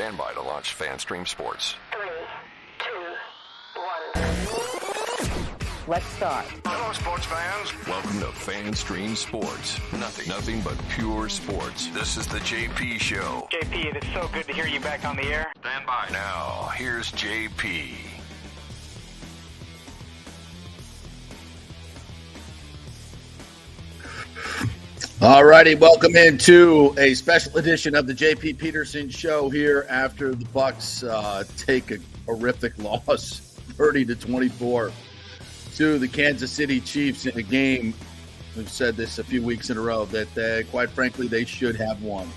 Stand by to launch FanStream Sports. 3, 2, 1. Let's start. Hello, sports fans. Welcome to FanStream Sports. Nothing but pure sports. This is the JP Show. JP, it is so good to hear you back on the air. Stand by. Now, here's JP. All righty, welcome into a special edition of the JP Peterson Show here after the Bucs take a horrific loss, 30-24, to the Kansas City Chiefs in a game. We've said this a few weeks in a row that, quite frankly, they should have won.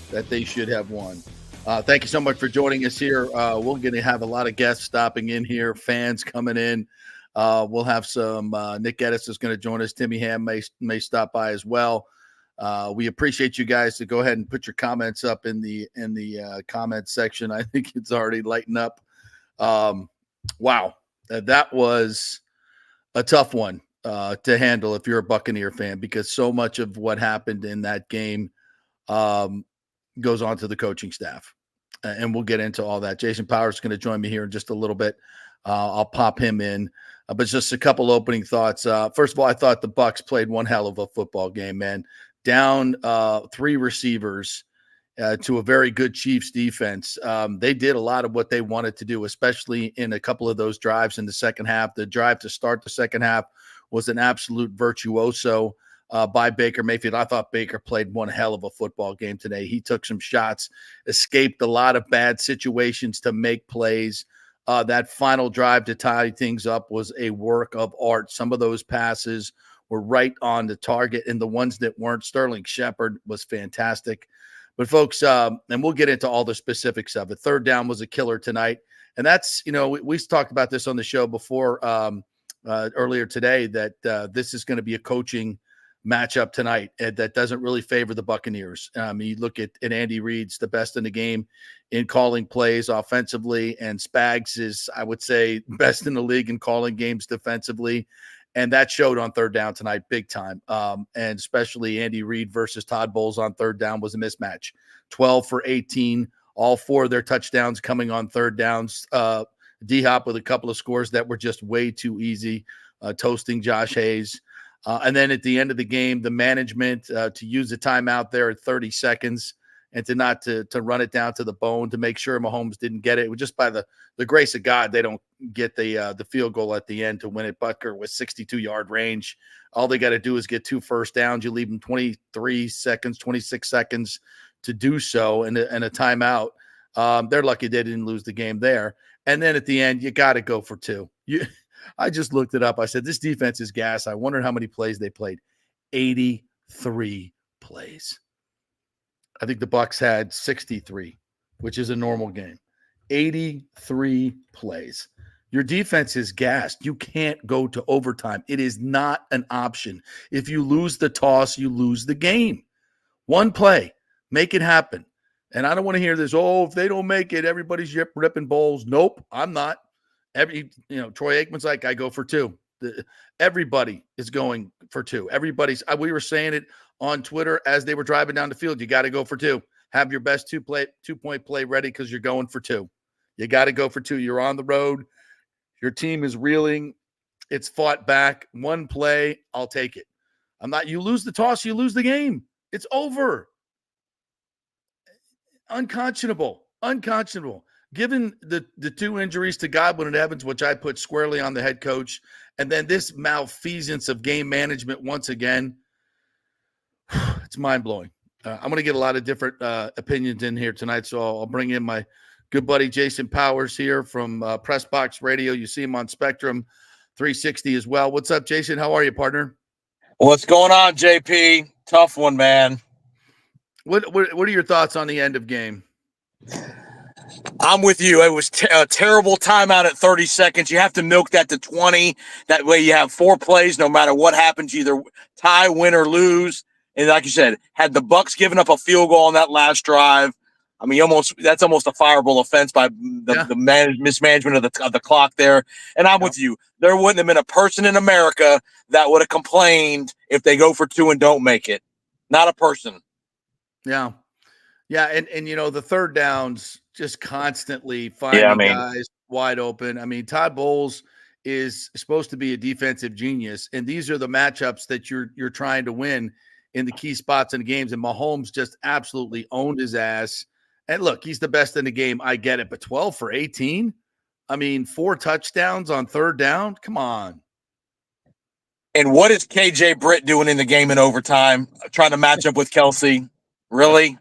Thank you so much for joining us here. We're going to have a lot of guests stopping in here, fans coming in. We'll have some Nick Geddes is going to join us. Timmy Ham may stop by as well. We appreciate you guys to go ahead and put your comments up in the comments section. I think it's already lighting up. Wow, that was a tough one to handle if you're a Buccaneer fan, because so much of what happened in that game goes on to the coaching staff, and we'll get into all that. Jason Powers is going to join me here in just a little bit. I'll pop him in, but just a couple opening thoughts. First of all, I thought the Bucs played one hell of a football game, man. Down 3 receivers to a very good Chiefs defense. They did a lot of what they wanted to do, especially in a couple of those drives in the second half. The drive to start the second half was an absolute virtuoso by Baker Mayfield. I thought Baker played one hell of a football game today. He took some shots, escaped a lot of bad situations to make plays. That final drive to tie things up was a work of art. Some of those passes were right on the target, and the ones that weren't, Sterling Shepard was fantastic. But folks, and we'll get into all the specifics of it. Third down was a killer tonight. And that's, we talked about this on the show before earlier today, that this is going to be a coaching matchup tonight that doesn't really favor the Buccaneers. You look at Andy Reid's the best in the game in calling plays offensively, and Spags is, I would say, best in the league in calling games defensively. And that showed on third down tonight big time. And especially Andy Reid versus Todd Bowles on third down was a mismatch. 12 for 18, all 4 of their touchdowns coming on third downs. D-Hop with a couple of scores that were just way too easy, toasting Josh Hayes. And then at the end of the game, the management to use the timeout there at 30 seconds and to run it down to the bone to make sure Mahomes didn't get it. It was just by the grace of God they don't get the field goal at the end to win it. Butker with 62-yard range. All they got to do is get 2 first downs. You leave them 26 seconds to do so, and a timeout. They're lucky they didn't lose the game there. And then at the end, you got to go for 2. I just looked it up. I said, this defense is gas. I wonder how many plays they played. 83 plays. I think the Bucs had 63, which is a normal game. 83 plays. Your defense is gassed. You can't go to overtime. It is not an option. If you lose the toss, you lose the game. One play. Make it happen. And I don't want to hear this, if they don't make it, everybody's ripping bowls. Nope, I'm not. Troy Aikman's like, I go for 2. Everybody is going for 2. We were saying it on Twitter as they were driving down the field. You got to go for 2. Have your best 2-point play ready because you're going for 2. You got to go for 2. You're on the road. Your team is reeling. It's fought back. One play, I'll take it. You lose the toss, you lose the game. It's over. Unconscionable. Given the 2 injuries to Godwin and Evans, which I put squarely on the head coach, and then this malfeasance of game management once again, it's mind-blowing. I'm going to get a lot of different opinions in here tonight, so I'll bring in my good buddy Jason Powers here from Press Box Radio. You see him on Spectrum 360 as well. What's up, Jason? How are you, partner? What's going on, JP? Tough one, man. What are your thoughts on the end of game? I'm with you. It was a terrible timeout at 30 seconds. You have to milk that to 20. That way you have 4 plays no matter what happens, you either tie, win, or lose. And like you said, had the Bucs given up a field goal on that last drive, I mean, that's almost a fireable offense by the mismanagement of the clock there. And I'm with you. There wouldn't have been a person in America that would have complained if they go for 2 and don't make it. Not a person. Yeah. Yeah, and the third downs just constantly finding guys wide open. I mean, Todd Bowles is supposed to be a defensive genius, and these are the matchups that you're trying to win in the key spots in the games. And Mahomes just absolutely owned his ass. And look, he's the best in the game. I get it, but 12 for 18. I mean, 4 touchdowns on third down. Come on. And what is KJ Britt doing in the game in overtime? Trying to match up with Kelsey? Really?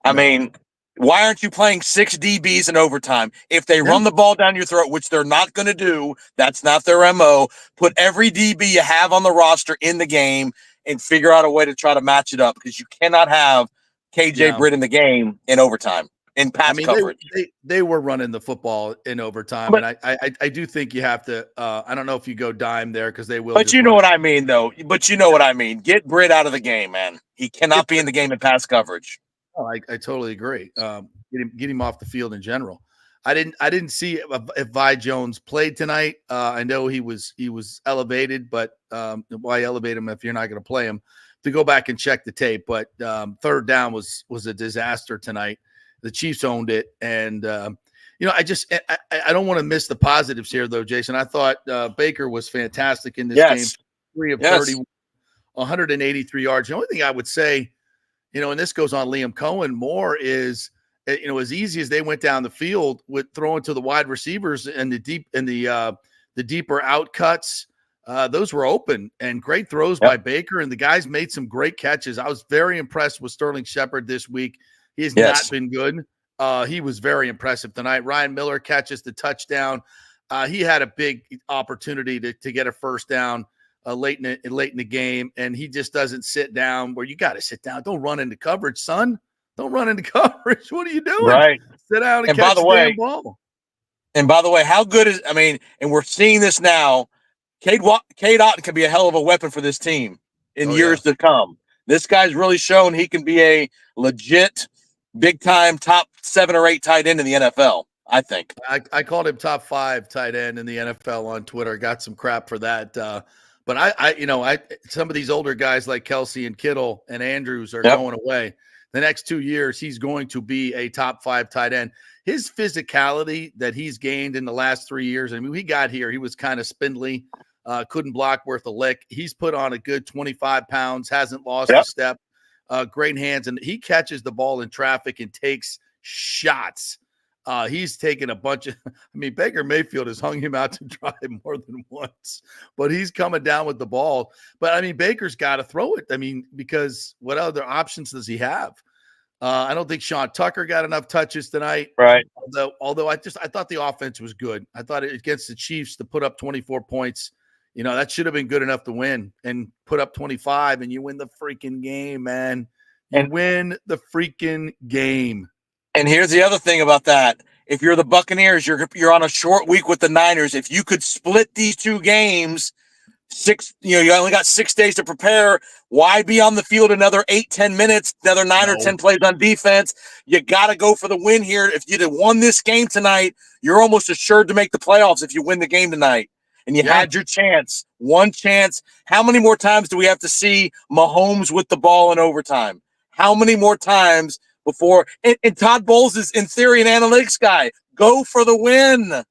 I mean, why aren't you playing 6 DBs in overtime? If they run the ball down your throat, which they're not going to do, that's not their MO, put every DB you have on the roster in the game and figure out a way to try to match it up, because you cannot have KJ Britt in the game in overtime. In pass coverage, they were running the football in overtime, but, and I do think you have to. I don't know if you go dime there because they will. But you know what I mean, though. But you know what I mean. Get Britt out of the game, man. He cannot be in the game in pass coverage. Oh, I totally agree. Get him off the field in general. I didn't see if Vi Jones played tonight. I know he was elevated, but why elevate him if you're not going to play him? To go back and check the tape, but third down was a disaster tonight. The Chiefs owned it, and I don't want to miss the positives here, though, Jason. I thought Baker was fantastic in this game. 3 of 30, 183 yards. The only thing I would say, and this goes on Liam Cohen more, is as easy as they went down the field with throwing to the wide receivers and the deeper out cuts, those were open and great throws by Baker, and the guys made some great catches. I was very impressed with Sterling Shepard this week. He has not been good. He was very impressive tonight. Ryan Miller catches the touchdown. He had a big opportunity to get a first down late in the game, and he just doesn't sit down where you got to sit down. Don't run into coverage, son. Don't run into coverage. What are you doing? Right. Sit down and catch the damn ball. And by the way, how good is – and we're seeing this now. Cade Otton can be a hell of a weapon for this team in years to come. This guy's really shown he can be a legit – big-time top 7 or 8 tight end in the NFL, I think. I called him top 5 tight end in the NFL on Twitter. Got some crap for that. But I some of these older guys like Kelsey and Kittle and Andrews are going away. The next 2 years, he's going to be a top 5 tight end. His physicality that he's gained in the last 3 years, he got here, he was kind of spindly, couldn't block worth a lick. He's put on a good 25 pounds, hasn't lost a step. Great hands, and he catches the ball in traffic and takes shots. He's taken a bunch of – Baker Mayfield has hung him out to dry more than once, but he's coming down with the ball. But, Baker's got to throw it, because what other options does he have? I don't think Sean Tucker got enough touches tonight. Right. Although I thought the offense was good. I thought against the Chiefs to put up 24 points – that should have been good enough to win, and put up 25 and you win the freaking game, man. Win the freaking game. And here's the other thing about that. If you're the Buccaneers, you're on a short week with the Niners. If you could split these 2 games, you only got 6 days to prepare. Why be on the field another 8-10 minutes, another 9 or 10 plays on defense? You got to go for the win here. If you'd have won this game tonight, you're almost assured to make the playoffs if you win the game tonight. And you had your chance, one chance. How many more times do we have to see Mahomes with the ball in overtime? How many more times before? And Todd Bowles is, in theory, an analytics guy. Go for the win.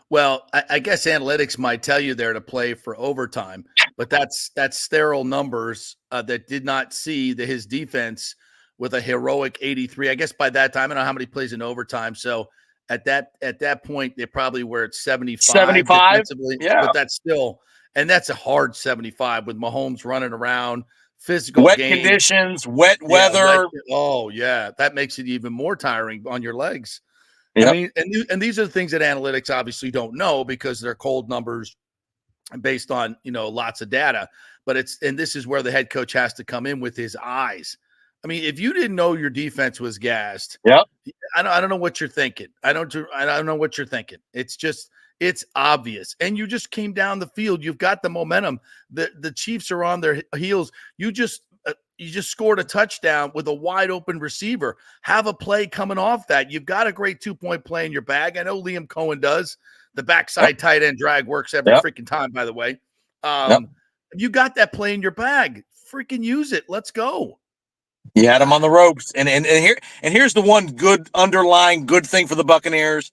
Well, I guess analytics might tell you there to play for overtime, but that's sterile numbers that did not see his defense with a heroic 83. I guess by that time, I don't know how many plays in overtime, so – At that point, they probably were at 75. 75? Yeah. But that's still – and that's a hard 75 with Mahomes running around, physical wet game. Conditions, wet weather. That makes it even more tiring on your legs. Yep. And these are the things that analytics obviously don't know because they're cold numbers based on, lots of data. But this is where the head coach has to come in with his eyes. If you didn't know your defense was gassed, I don't know what you're thinking. I don't know what you're thinking. It's obvious. And you just came down the field. You've got the momentum. The Chiefs are on their heels. You just scored a touchdown with a wide open receiver. Have a play coming off that. You've got a great 2-point play in your bag. I know Liam Cohen does. The backside tight end drag works every freaking time, by the way. You got that play in your bag. Freaking use it. Let's go. You had them on the ropes, and here's the one good underlying good thing for the Buccaneers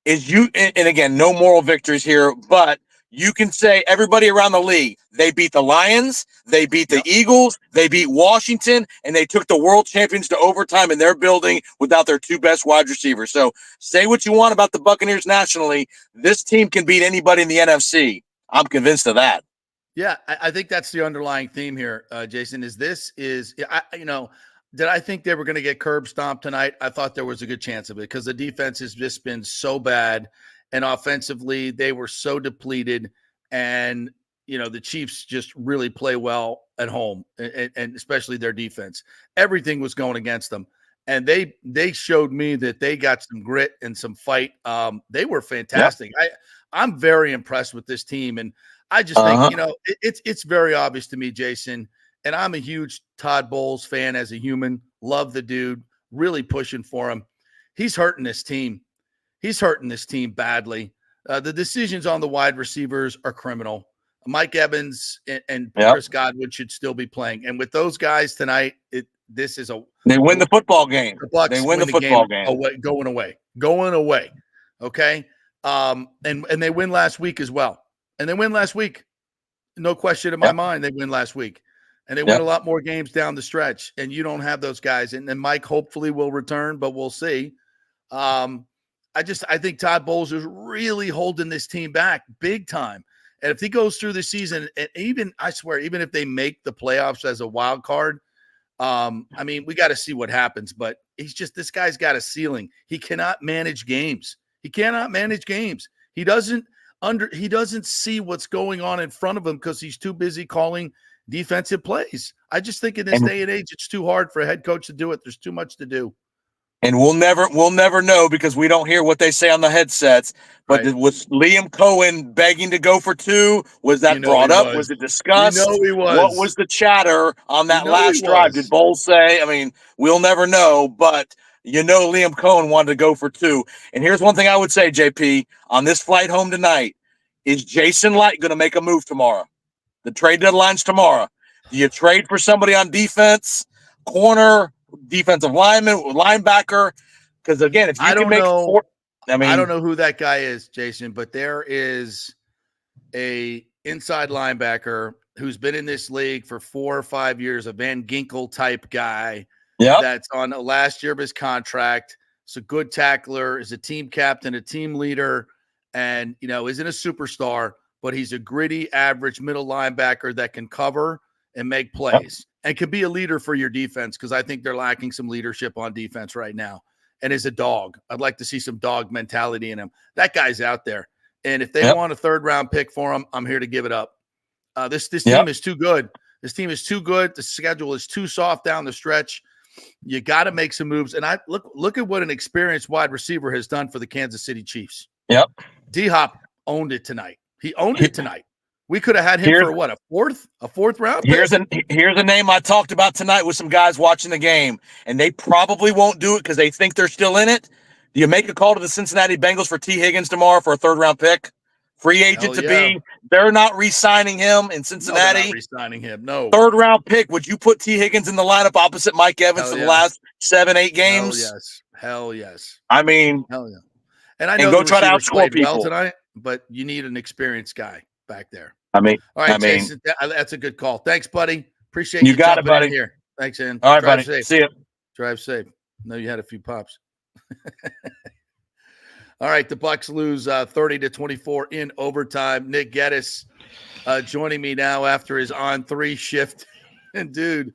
is and again, no moral victories here, but you can say everybody around the league, they beat the Lions, they beat the Eagles, they beat Washington, and they took the world champions to overtime in their building without their two best wide receivers. So say what you want about the Buccaneers nationally. This team can beat anybody in the NFC. I'm convinced of that. Yeah, I think that's the underlying theme here, Jason, did I think they were going to get curb stomped tonight? I thought there was a good chance of it because the defense has just been so bad, and offensively they were so depleted, and the Chiefs just really play well at home, and especially their defense. Everything was going against them, and they showed me that they got some grit and some fight. They were fantastic. Yep. I'm very impressed with this team, and I just think it's very obvious to me, Jason. And I'm a huge Todd Bowles fan as a human. Love the dude. Really pushing for him. He's hurting this team. He's hurting this team badly. The decisions on the wide receivers are criminal. Mike Evans and Chris Godwin should still be playing. And with those guys tonight, they win the football game. The Bucs they win the football game. Going away. Okay. And they win last week as well. And they win last week. No question in my mind. They win last week. And they win a lot more games down the stretch, and you don't have those guys. And Mike hopefully will return, but we'll see. I think Todd Bowles is really holding this team back big time. And if he goes through the season, and even if they make the playoffs as a wild card, we got to see what happens. But this guy's got a ceiling. He cannot manage games. He doesn't see what's going on in front of him because he's too busy calling defensive plays. I just think in this day and age, it's too hard for a head coach to do it. There's too much to do. And we'll never know because we don't hear what they say on the headsets. But was Liam Cohen begging to go for two? Was that brought up? Was it discussed? He was. What was the chatter on that last drive? Did Bowles say? We'll never know, but Liam Cohen wanted to go for two. And here's one thing I would say, JP, on this flight home tonight, is Jason Light going to make a move tomorrow? The trade deadline's tomorrow. Do you trade for somebody on defense, corner, defensive lineman, linebacker? Because again, if you I don't know who that guy is, Jason, but there is a inside linebacker who's been in this league for 4 or 5 years, a Van Ginkel type guy that's on the last year of his contract. He's a good tackler, is a team captain, a team leader, and isn't a superstar. But he's a gritty, average middle linebacker that can cover and make plays and could be a leader for your defense because I think they're lacking some leadership on defense right now. And is a dog. I'd like to see some dog mentality in him. That guy's out there. And if they want a 3rd-round pick for him, I'm here to give it up. This team is too good. This team is too good. The schedule is too soft down the stretch. You got to make some moves. And look at what an experienced wide receiver has done for the Kansas City Chiefs. Yep. D-Hop owned it tonight. He owned it tonight. We could have had him for what, a fourth round pick? Here's a name I talked about tonight with some guys watching the game, and they probably won't do it because they think they're still in it. Do you make a call to the Cincinnati Bengals for T. Higgins tomorrow for a 3rd-round pick? Free agent to be. They're not re-signing him in Cincinnati. No, they're not re-signing him. No. 3rd-round pick. Would you put T. Higgins in the lineup opposite Mike Evans for the last 7-8 games? Hell yes. Hell yeah. And I know go try to outscore people well tonight, but you need an experienced guy back there. All right, Jason, that's a good call. Thanks, buddy. Appreciate you got it, buddy. Here. Thanks, Ann. All right, buddy. See you. Drive safe. Know you had a few pops. All right, the Bucs lose 30-24 in overtime. Nick Geddes joining me now after his on-3 shift. And, dude,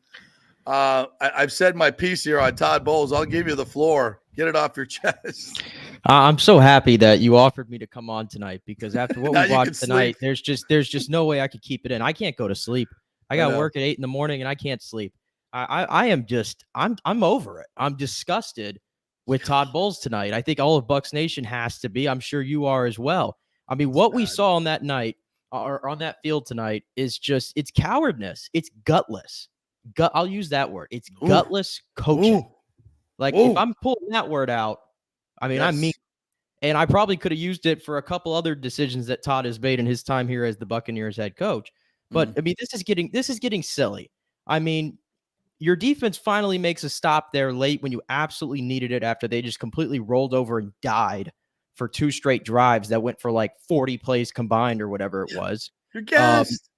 I've said my piece here on Todd Bowles. I'll give you the floor. Get it off your chest. I'm so happy that you offered me to come on tonight because after what we watched tonight, there's just no way I could keep it in. I can't go to sleep. I got work at 8 a.m. and I can't sleep. I'm over it. I'm disgusted with Todd Bowles tonight. I think all of Bucs Nation has to be. I'm sure you are as well. What we saw on that night or on that field tonight is it's cowardness. It's gutless. I'll use that word. It's gutless coaching. If I'm pulling that word out, I mean, and I probably could have used it for a couple other decisions that Todd has made in his time here as the Buccaneers head coach. But this is getting silly. your defense finally makes a stop there late when you absolutely needed it after they just completely rolled over and died for 2 straight drives that went for like 40 plays combined or whatever it was. You're gassed.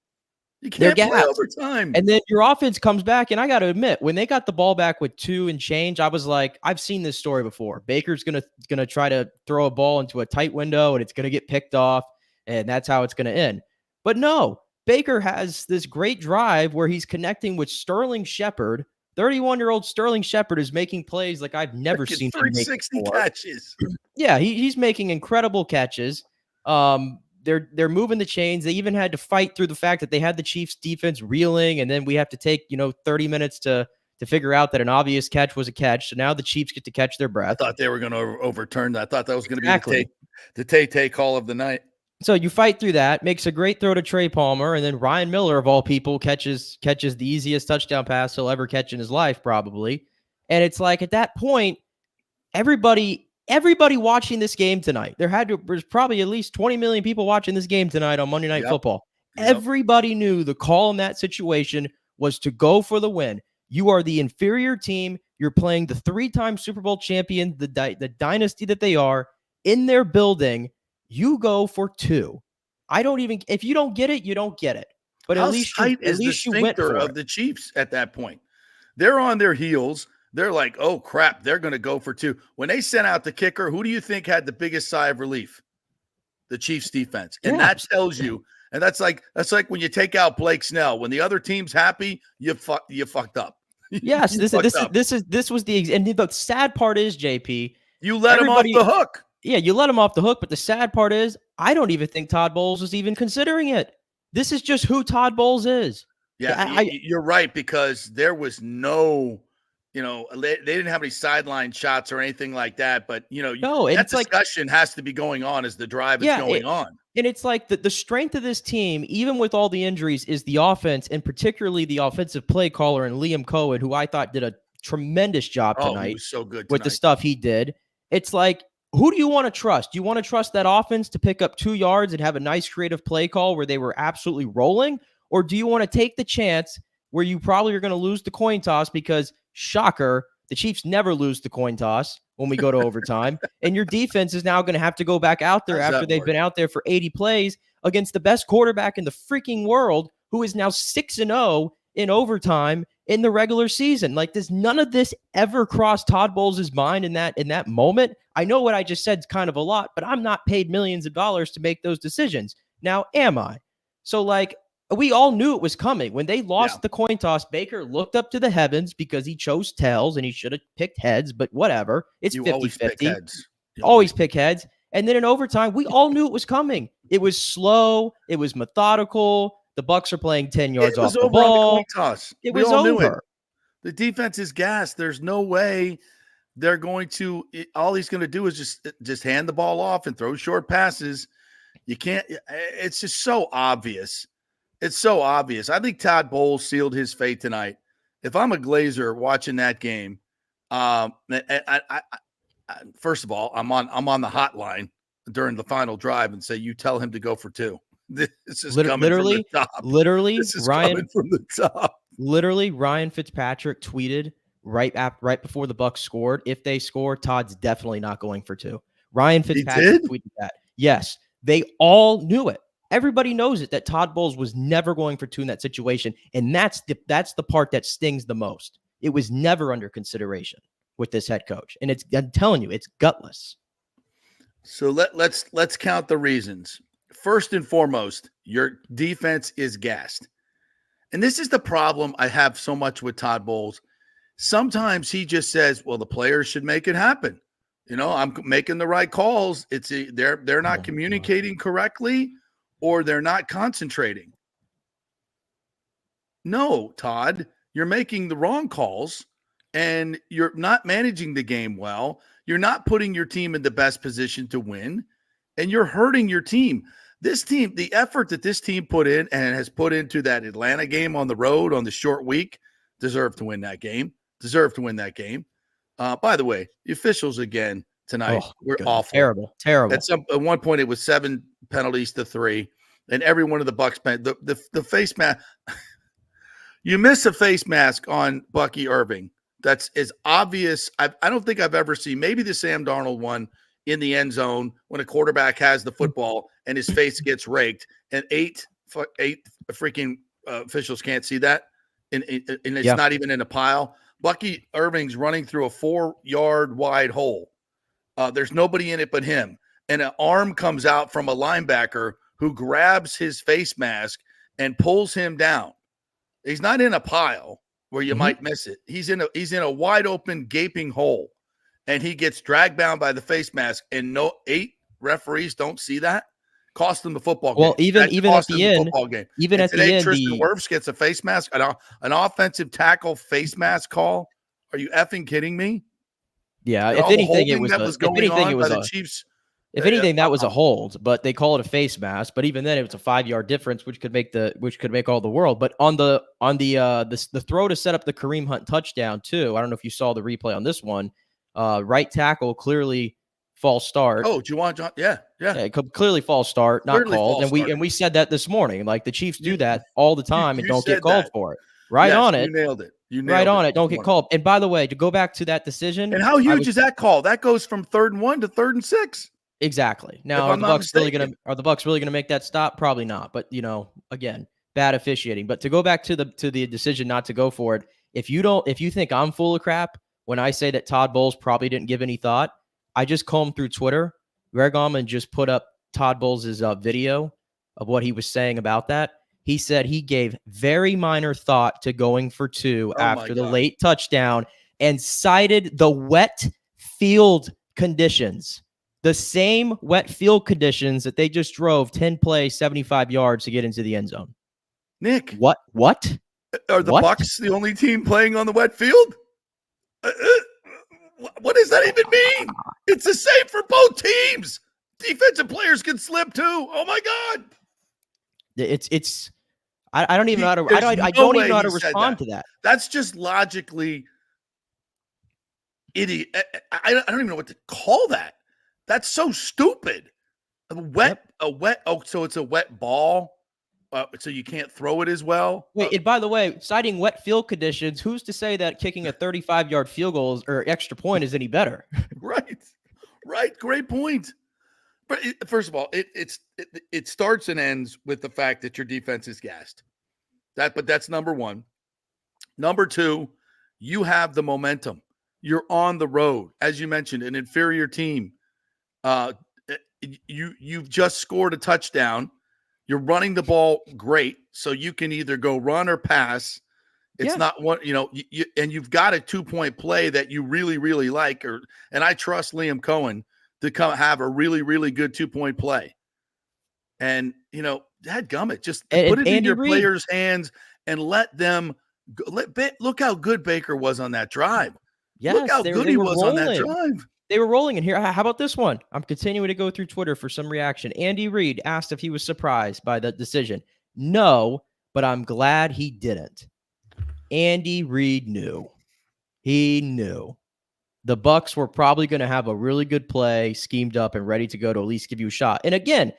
You They're can't play gassed. overtime. And then your offense comes back, and I got to admit, when they got the ball back with 2 and change, I was like, I've seen this story before. Baker's gonna try to throw a ball into a tight window, and it's gonna get picked off, and that's how it's gonna end. But no, Baker has this great drive where he's connecting with Sterling Shepard. 31-year-old Sterling Shepard is making plays like I've never seen him make 360 before. catches. Yeah, he's making incredible catches. They're moving the chains. They even had to fight through the fact that they had the Chiefs defense reeling, and then we have to take 30 minutes to figure out that an obvious catch was a catch. So now the Chiefs get to catch their breath. I thought they were going to overturn that. I thought that was going to Exactly. be the Tay call of the night. So you fight through that, makes a great throw to Trey Palmer, and then Ryan Miller, of all people, catches the easiest touchdown pass he'll ever catch in his life, probably. And it's like at that point, everybody watching this game tonight, there's probably at least 20 million people watching this game tonight on Monday Night Football. Yep. Everybody knew the call in that situation was to go for the win. You are the inferior team. You're playing the 3-time Super Bowl champion, the dynasty that they are, in their building. You go for 2. If you don't get it, you don't get it. But How at least tight is the you went sphincter for of it. the Chiefs at that point? They're on their heels. They're like, oh, crap, they're going to go for 2. When they sent out the kicker, who do you think had the biggest sigh of relief? The Chiefs defense. And that tells you, and that's like when you take out Blake Snell. When the other team's happy, you fucked up. Yes, this was the and the sad part is, JP, you let him off the hook. Yeah, you let him off the hook, but the sad part is I don't even think Todd Bowles was even considering it. This is just who Todd Bowles is. Yeah, you're right, because there was no, they didn't have any sideline shots or anything like that. But, that discussion has to be going on as the drive is going on. And it's like the strength of this team, even with all the injuries, is the offense, and particularly the offensive play caller and Liam Cohen, who I thought did a tremendous job tonight. He was so good with the stuff he did. It's like, who do you want to trust? Do you want to trust that offense to pick up 2 yards and have a nice creative play call where they were absolutely rolling? Or do you want to take the chance where you probably are going to lose the coin toss because, shocker, the Chiefs never lose the coin toss when we go to overtime, and your defense is now going to have to go back out there after they've been out there for 80 plays against the best quarterback in the freaking world, who is now 6-0 in overtime in the regular season. Like, does none of this ever cross Todd Bowles' mind in that moment? I know what I just said is kind of a lot, but I'm not paid millions of dollars to make those decisions. Now, am I? So, like, we all knew it was coming. When they lost the coin toss, Baker looked up to the heavens because he chose tails and he should have picked heads, but whatever. It's 50-50. Always pick heads. And then in overtime, we all knew it was coming. It was slow. It was methodical. The Bucs are playing 10 yards off the ball. The toss. It was over. The defense is gassed. There's no way they're going to – all he's going to do is just hand the ball off and throw short passes. You can't – it's just so obvious. It's so obvious. I think Todd Bowles sealed his fate tonight. If I'm a Glazer watching that game, first of all, I'm on the hotline during the final drive and say, you tell him to go for 2. This is coming from the top. This is coming from the top. Literally, Ryan Fitzpatrick tweeted right before the Bucs scored, if they score, Todd's definitely not going for 2. Ryan Fitzpatrick tweeted that. Yes, they all knew it. Everybody knows it, that Todd Bowles was never going for 2 in that situation, and that's the part that stings the most. It was never under consideration with this head coach, and I'm telling you, it's gutless. So let's count the reasons. First and foremost, your defense is gassed, and this is the problem I have so much with Todd Bowles. Sometimes he just says, "Well, the players should make it happen." I'm making the right calls. It's they're not communicating correctly, or they're not concentrating. No, Todd, you're making the wrong calls and you're not managing the game well. You're not putting your team in the best position to win, and you're hurting your team. This team, the effort that this team put in and has put into that Atlanta game on the road on the short week, deserved to win that game. By the way, the officials again tonight were awful. Terrible. At one point, it was 7 penalties to 3, and every one of the Bucs the face mask. You miss a face mask on Bucky Irving. That's as obvious. I don't think I've ever seen, maybe the Sam Darnold one in the end zone when a quarterback has the football and his face gets raked, and eight freaking officials can't see that, and it's not even in a pile. Bucky Irving's running through a 4-yard wide hole. There's nobody in it but him, and an arm comes out from a linebacker who grabs his face mask and pulls him down. He's not in a pile where you might miss it. He's in a wide open gaping hole, and he gets dragged down by the face mask, and 8 referees don't see that. Cost them the football game. Well, even at the end, even at the end, Tristan Wirfs gets a face mask, an offensive tackle face mask call. Are you effing kidding me? Yeah, if anything, it was the Chiefs. If anything, that was a hold, but they call it a face mask. But even then, it was a 5-yard difference, which could make all the world. But on the throw to set up the Kareem Hunt touchdown too. I don't know if you saw the replay on this one. Right tackle clearly false start. Oh, Juwan Johnson. Yeah. Clearly false start, not Clearly called. And we said that this morning. Like the Chiefs do that all the time and don't get called for it. Right on it. You nailed it. Don't get called. And by the way, to go back to that decision. And how huge is that call? That goes from 3rd and 1 to 3rd and 6. Exactly. Now, are the Bucs really gonna make that stop? Probably not. But again, bad officiating. But to go back to the decision not to go for it, if you think I'm full of crap when I say that Todd Bowles probably didn't give any thought, I just combed through Twitter. Greg Auman just put up Todd Bowles' video of what he was saying about that. He said he gave very minor thought to going for 2 after the late touchdown and cited the wet field conditions. The same wet field conditions that they just drove 10 plays, 75 yards to get into the end zone. Nick. What? Are the Bucs the only team playing on the wet field? What does that even mean? It's the same for both teams. Defensive players can slip too. Oh my God. I don't even know how to I don't even know how to respond to that. That's just logically idiot. I don't even know what to call that. That's so stupid. So it's a wet ball, so you can't throw it as well. Wait, and by the way, citing wet field conditions, who's to say that kicking a 35-yard field goal or extra point is any better? Right. Great point. But first of all, it starts and ends with the fact that your defense is gassed. But that's number one. Number two, you have the momentum. You're on the road, as you mentioned, an inferior team. You've just scored a touchdown. You're running the ball great, so you can either go run or pass. It's not one, and you've got a 2-point play that you really, really like. And I trust Liam Cohen to come have a really, really good 2-point play. And dadgummit, just put it in your players' hands and let them go. Look how good Baker was on that drive. Yes, look how good he was on that drive. They were rolling in here. How about this one? I'm continuing to go through Twitter for some reaction. Andy Reid asked if he was surprised by the decision. No, but I'm glad he didn't. Andy Reid knew. He knew. The Bucs were probably going to have a really good play schemed up and ready to go to at least give you a shot. And again,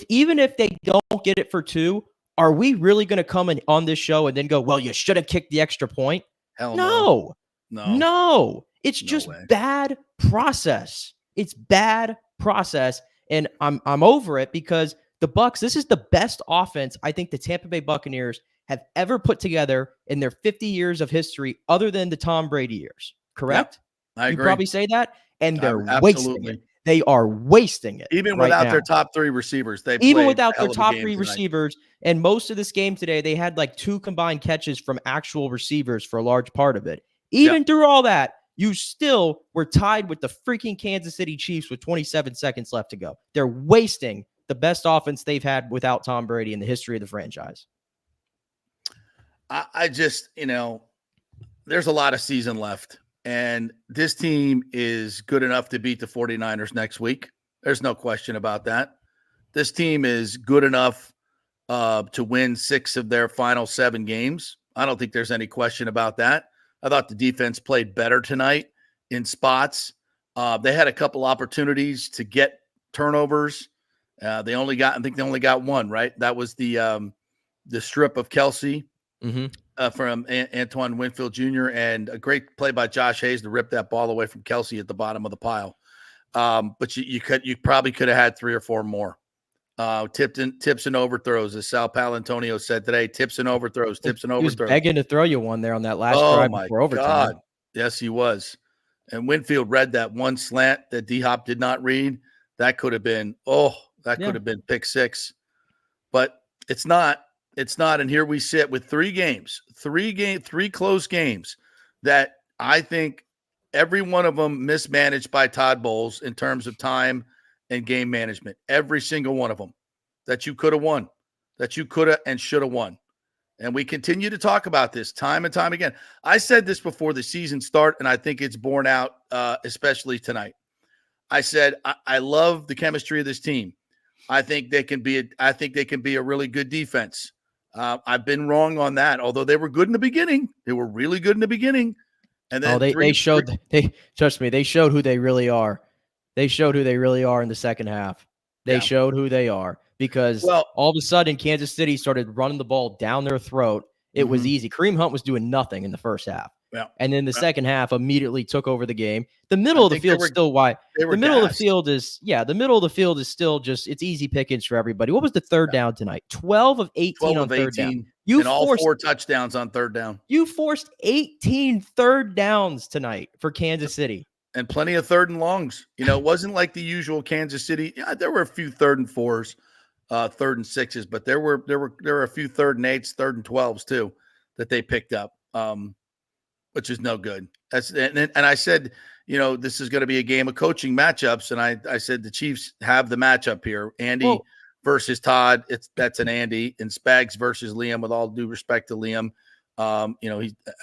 even if they don't get it for 2, are we really going to come on this show and then go, well, you should have kicked the extra point? Hell no. It's just bad process. It's bad process. And I'm over it because the Bucs, this is the best offense I think the Tampa Bay Buccaneers have ever put together in their 50 years of history, other than the Tom Brady years. Correct? Yep, I agree. You probably say that. And they're wasting it. They are wasting it. Even without their top 3 receivers. Even without their top 3 receivers. And most of this game today, they had like 2 combined catches from actual receivers for a large part of it. Even through all that, you still were tied with the freaking Kansas City Chiefs with 27 seconds left to go. They're wasting the best offense they've had without Tom Brady in the history of the franchise. I just, there's a lot of season left. And this team is good enough to beat the 49ers next week. There's no question about that. This team is good enough to win 6 of their final 7 games. I don't think there's any question about that. I thought the defense played better tonight in spots. They had a couple opportunities to get turnovers. I think they only got one, right? That was the strip of Kelsey from Antoine Winfield Jr. and a great play by Josh Hayes to rip that ball away from Kelsey at the bottom of the pile. But you probably could have had 3 or 4 more. Tips and overthrows, as Sal Palantonio said today. Tips and overthrows. He was begging to throw you one there on that last drive before overtime. God. Yes, he was. And Winfield read that one slant that D-Hop did not read. That could have been could have been pick 6. But it's not. It's not. And here we sit with 3 close games that I think every one of them mismanaged by Todd Bowles in terms of time and game management. Every single one of them that you could have won, that you could have and should have won. And we continue to talk about this time and time again. I said this before the season start, and I think it's borne out, especially tonight. I said, I love the chemistry of this team. I think they can be a really good defense. I've been wrong on that, although they were good in the beginning. They were really good in the beginning. And then they showed who they really are. They showed who they really are in the second half. They showed who they are because all of a sudden Kansas City started running the ball down their throat. It was easy. Kareem Hunt was doing nothing in the first half. Yeah. And then the second half immediately took over the game. The middle of the field is still wide. The middle of the field is still just, it's easy pickings for everybody. What was the third down tonight? 12 of 18 on third down. And all 4 touchdowns on third down. You forced 18 third downs tonight for Kansas City. And plenty of 3rd and longs. It wasn't like the usual Kansas City. Yeah, there were a few 3rd and 4s, 3rd and 6s, but there were a few 3rd and 8s, 3rd and 12s too that they picked up, which is no good. And I said, this is going to be a game of coaching matchups, and I said the Chiefs have the matchup here. Andy versus Todd. That's an Andy, and Spags versus Liam. With all due respect to Liam.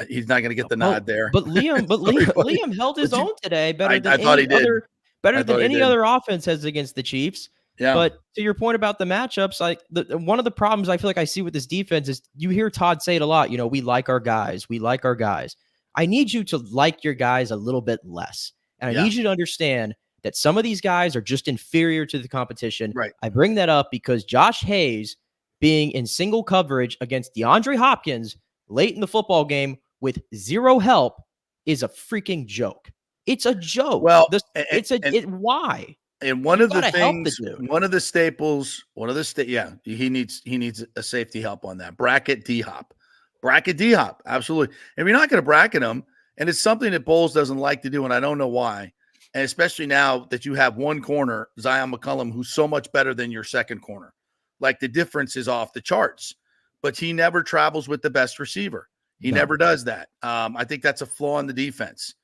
He's not going to get the nod there. But Liam held his own today better than any other offense has against the Chiefs. Yeah. But to your point about the matchups, one of the problems I feel like I see with this defense is you hear Todd say it a lot. We like our guys. We like our guys. I need you to like your guys a little bit less. And I need you to understand that some of these guys are just inferior to the competition. Right. I bring that up because Josh Hayes being in single coverage against DeAndre Hopkins late in the football game with 0 help is a freaking joke. It's a joke. Well, why? And one of the staples, he needs a safety help on that. Bracket D-Hop, absolutely. And you're not going to bracket him, and it's something that Bowles doesn't like to do, and I don't know why. And especially now that you have one corner, Zion McCollum, who's so much better than your second corner. Like the difference is off the charts. But he never travels with the best receiver. He never does that. I think that's a flaw in the defense.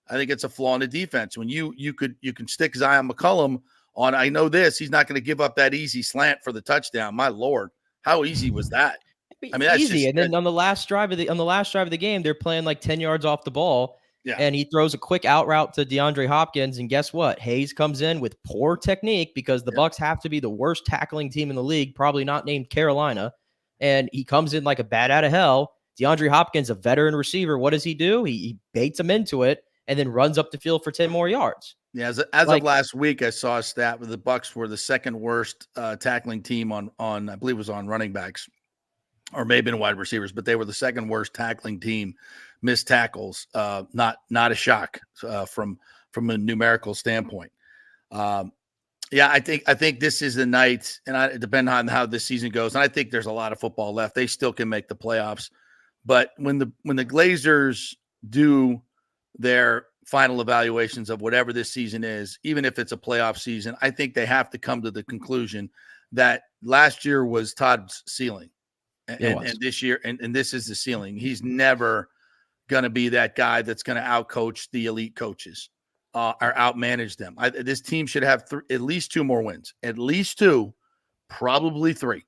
I think it's a flaw in the defense. When you can stick Zion McCollum on, I know this, he's not going to give up that easy slant for the touchdown. My Lord, how easy was that? I mean, that's easy. And then on the last drive of the game, they're playing like 10 yards off the ball. Yeah. And he throws a quick out route to DeAndre Hopkins. And guess what? Hayes comes in with poor technique because the Bucs have to be the worst tackling team in the league, probably not named Carolina. And he comes in like a bat out of hell. DeAndre Hopkins, a veteran receiver, what does he do? He baits him into it and then runs up the field for 10 more yards. Yeah, as of last week, I saw a stat where the Bucs were the second worst tackling team on I believe it was on running backs or maybe in wide receivers, but they were the second worst tackling team, missed tackles. Not a shock from a numerical standpoint. Yeah, I think this is the night, and it depends on how this season goes. And I think there's a lot of football left. They still can make the playoffs, but when the Glazers do their final evaluations of whatever this season is, even if it's a playoff season, I think they have to come to the conclusion that last year was Todd's ceiling, and this year, and this is the ceiling. He's never going to be that guy that's going to outcoach the elite coaches. Or outmanage them. This team should have at least 2 more wins, at least 2, probably 3,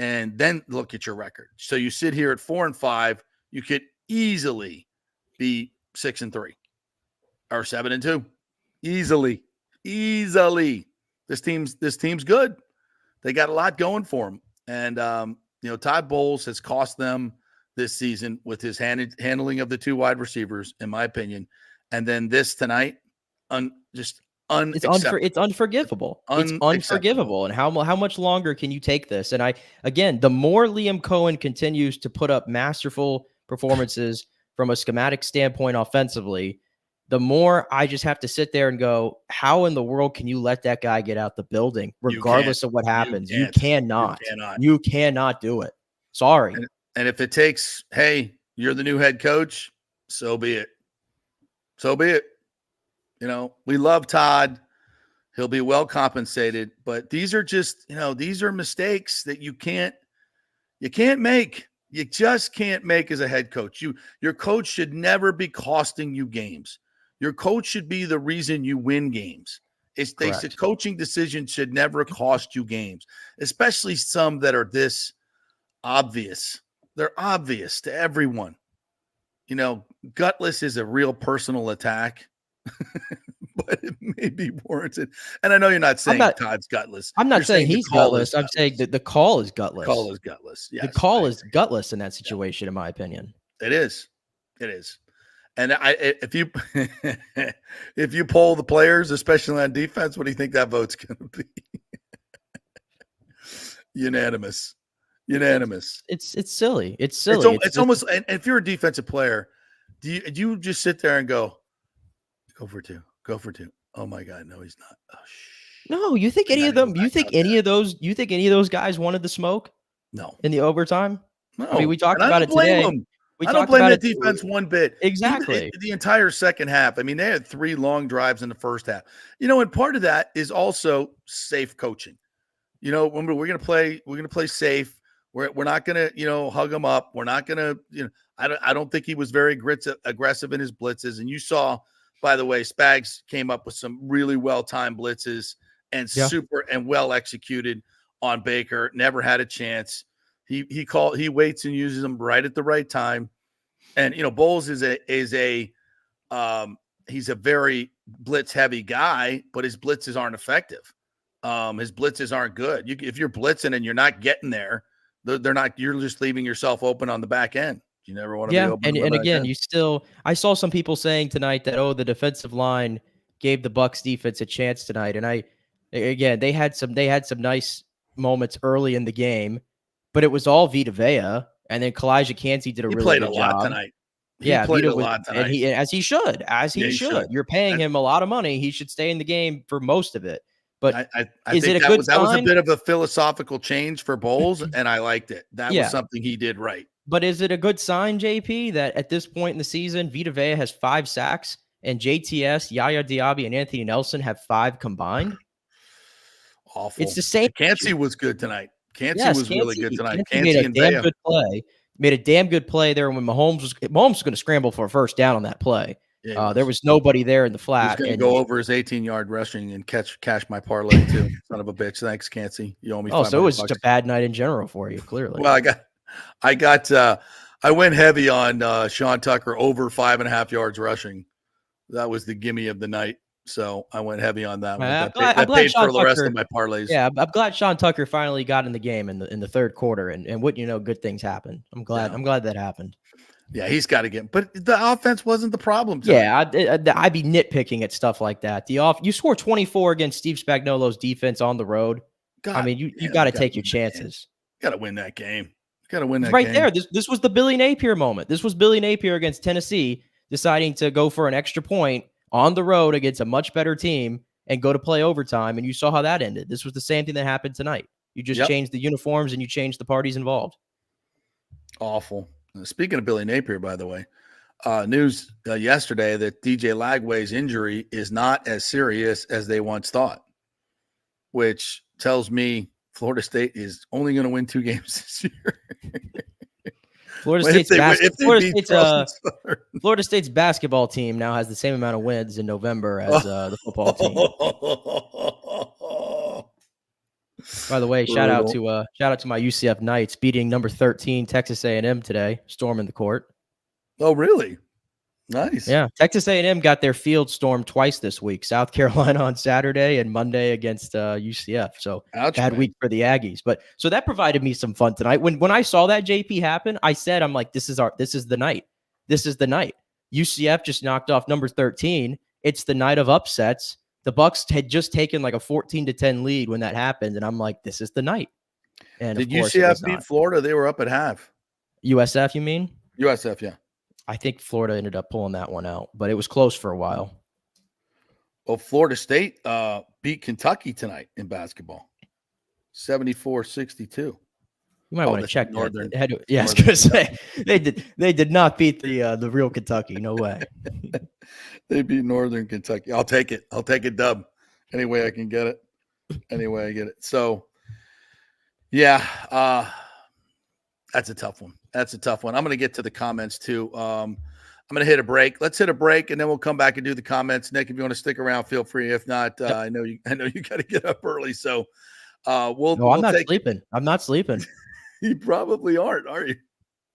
and then look at your record. So you sit here at 4-5, you could easily be 6-3 or 7-2, easily. This team's good. They got a lot going for them, and Todd Bowles has cost them this season with his handling of the 2 wide receivers, in my opinion. And then this tonight, just unacceptable. It's unforgivable. It's Unacceptable. unforgivable. And how much longer can you take this? And again, the more Liam Cohen continues to put up masterful performances from a schematic standpoint offensively, the more I just have to sit there and go, how in the world can you let that guy get out the building regardless of what happens? You cannot. You cannot do it. Sorry. And if it takes, hey, you're the new head coach, so be it. So be it. We love Todd. He'll be well compensated, but these are just, these are mistakes that you can't make. You just can't make as a head coach. Your coach should never be costing you games. Your coach should be the reason you win games. The coaching decisions should never cost you games, especially some that are this obvious. They're obvious to everyone. Gutless is a real personal attack, but it may be warranted. And I know you're not saying Todd's gutless. I'm not saying he's gutless. I'm saying that the call is gutless. The call is gutless. Yes, the call is gutless in that situation, in my opinion. It is. It is. And if you poll the players, especially on defense, what do you think that vote's going to be? Unanimous. It's silly. It's silly. It's almost. And if you're a defensive player, do you just sit there and go for two? Oh my God, no, he's not. Oh, no, you think any of them? You think any of those guys wanted the smoke? No. In the overtime? No. I mean, we talked about it today. I don't blame that defense one bit. Exactly. The entire second half. I mean, they had 3 long drives in the first half. And part of that is also safe coaching. When we're going to play safe. We're not going to, hug him up. We're not going to, I don't think he was very aggressive in his blitzes. And you saw, by the way, Spags came up with some really well-timed blitzes and super and well executed on Baker. Never had a chance. He waits and uses them right at the right time. And, Bowles is a he's a very blitz heavy guy, but his blitzes aren't effective. His blitzes aren't good. If you're blitzing and you're not getting there, they're not. You're just leaving yourself open on the back end. You never want to be open. And again, I saw some people saying tonight that the defensive line gave the Bucs defense a chance tonight, and they had some nice moments early in the game, but it was all Vita Vea, and then Kalijah Kancey did a really good job. He played a lot tonight. And as he should. You're paying him a lot of money. He should stay in the game for most of it. But I think that was a bit of a philosophical change for Bowles, and I liked it. That was something he did right. But is it a good sign, JP, that at this point in the season, Vita Vea has 5 sacks and JTS, Yaya Diaby, and Anthony Nelson have 5 combined? Awful. It's the same. Kancey was good tonight. Kancey really good tonight. Kancey made a damn good play there when Mahomes was going to scramble for a first down on that play. Yeah, there was nobody there in the flat. He's going to go over his 18-yard rushing and cash my parlay too. Son of a bitch. Thanks, Kancey. You owe me. Oh, so it was just a bad night in general for you, clearly. Well, I went heavy on Sean Tucker over 5.5 yards rushing. That was the gimme of the night. So I went heavy on that one. I paid for the rest of my parlays. Yeah, I'm glad Sean Tucker finally got in the game in the third quarter, and wouldn't you know, good things happen. I'm glad that happened. Yeah, he's got to get. But the offense wasn't the problem. Yeah, I'd be nitpicking at stuff like that. You score 24 against Steve Spagnuolo's defense on the road. I mean, you got to take your chances. Got to win that game. Got to win that right game. There. This was the Billy Napier moment. This was Billy Napier against Tennessee deciding to go for an extra point on the road against a much better team and go to play overtime, and you saw how that ended. This was the same thing that happened tonight. You just changed the uniforms and you changed the parties involved. Awful. Speaking of Billy Napier, by the way, news yesterday that DJ Lagway's injury is not as serious as they once thought, which tells me Florida State is only going to win 2 games this year. Florida State's basketball team now has the same amount of wins in November as the football team. By the way, shout out to my UCF Knights beating number 13 Texas A&M today, storming the court. Oh, really? Nice. Yeah, Texas A&M got their field stormed twice this week. South Carolina on Saturday and Monday against UCF. So bad week for the Aggies. But so that provided me some fun tonight. When I saw that JP happen, I said, I'm like, this is the night. This is the night. UCF just knocked off number 13. It's the night of upsets. The Bucks had just taken like a 14-10 lead when that happened, and I'm like, this is the night. And did UCF beat Florida? They were up at half. USF, you mean? USF, yeah. I think Florida ended up pulling that one out, but it was close for a while. Well, Florida State beat Kentucky tonight in basketball, 74-62. You might want to check Northern. that. I was going to say they did not beat the real Kentucky. No way. They beat Northern Kentucky. I'll take it. I'll take it, dub. Any way I can get it. Anyway, I get it. So, yeah, that's a tough one. That's a tough one. I'm going to get to the comments too. I'm going to hit a break. Let's hit a break, and then we'll come back and do the comments. Nick, if you want to stick around, feel free. If not, I know you got to get up early. So, we'll I'm not sleeping. I'm not sleeping. You probably aren't, are you?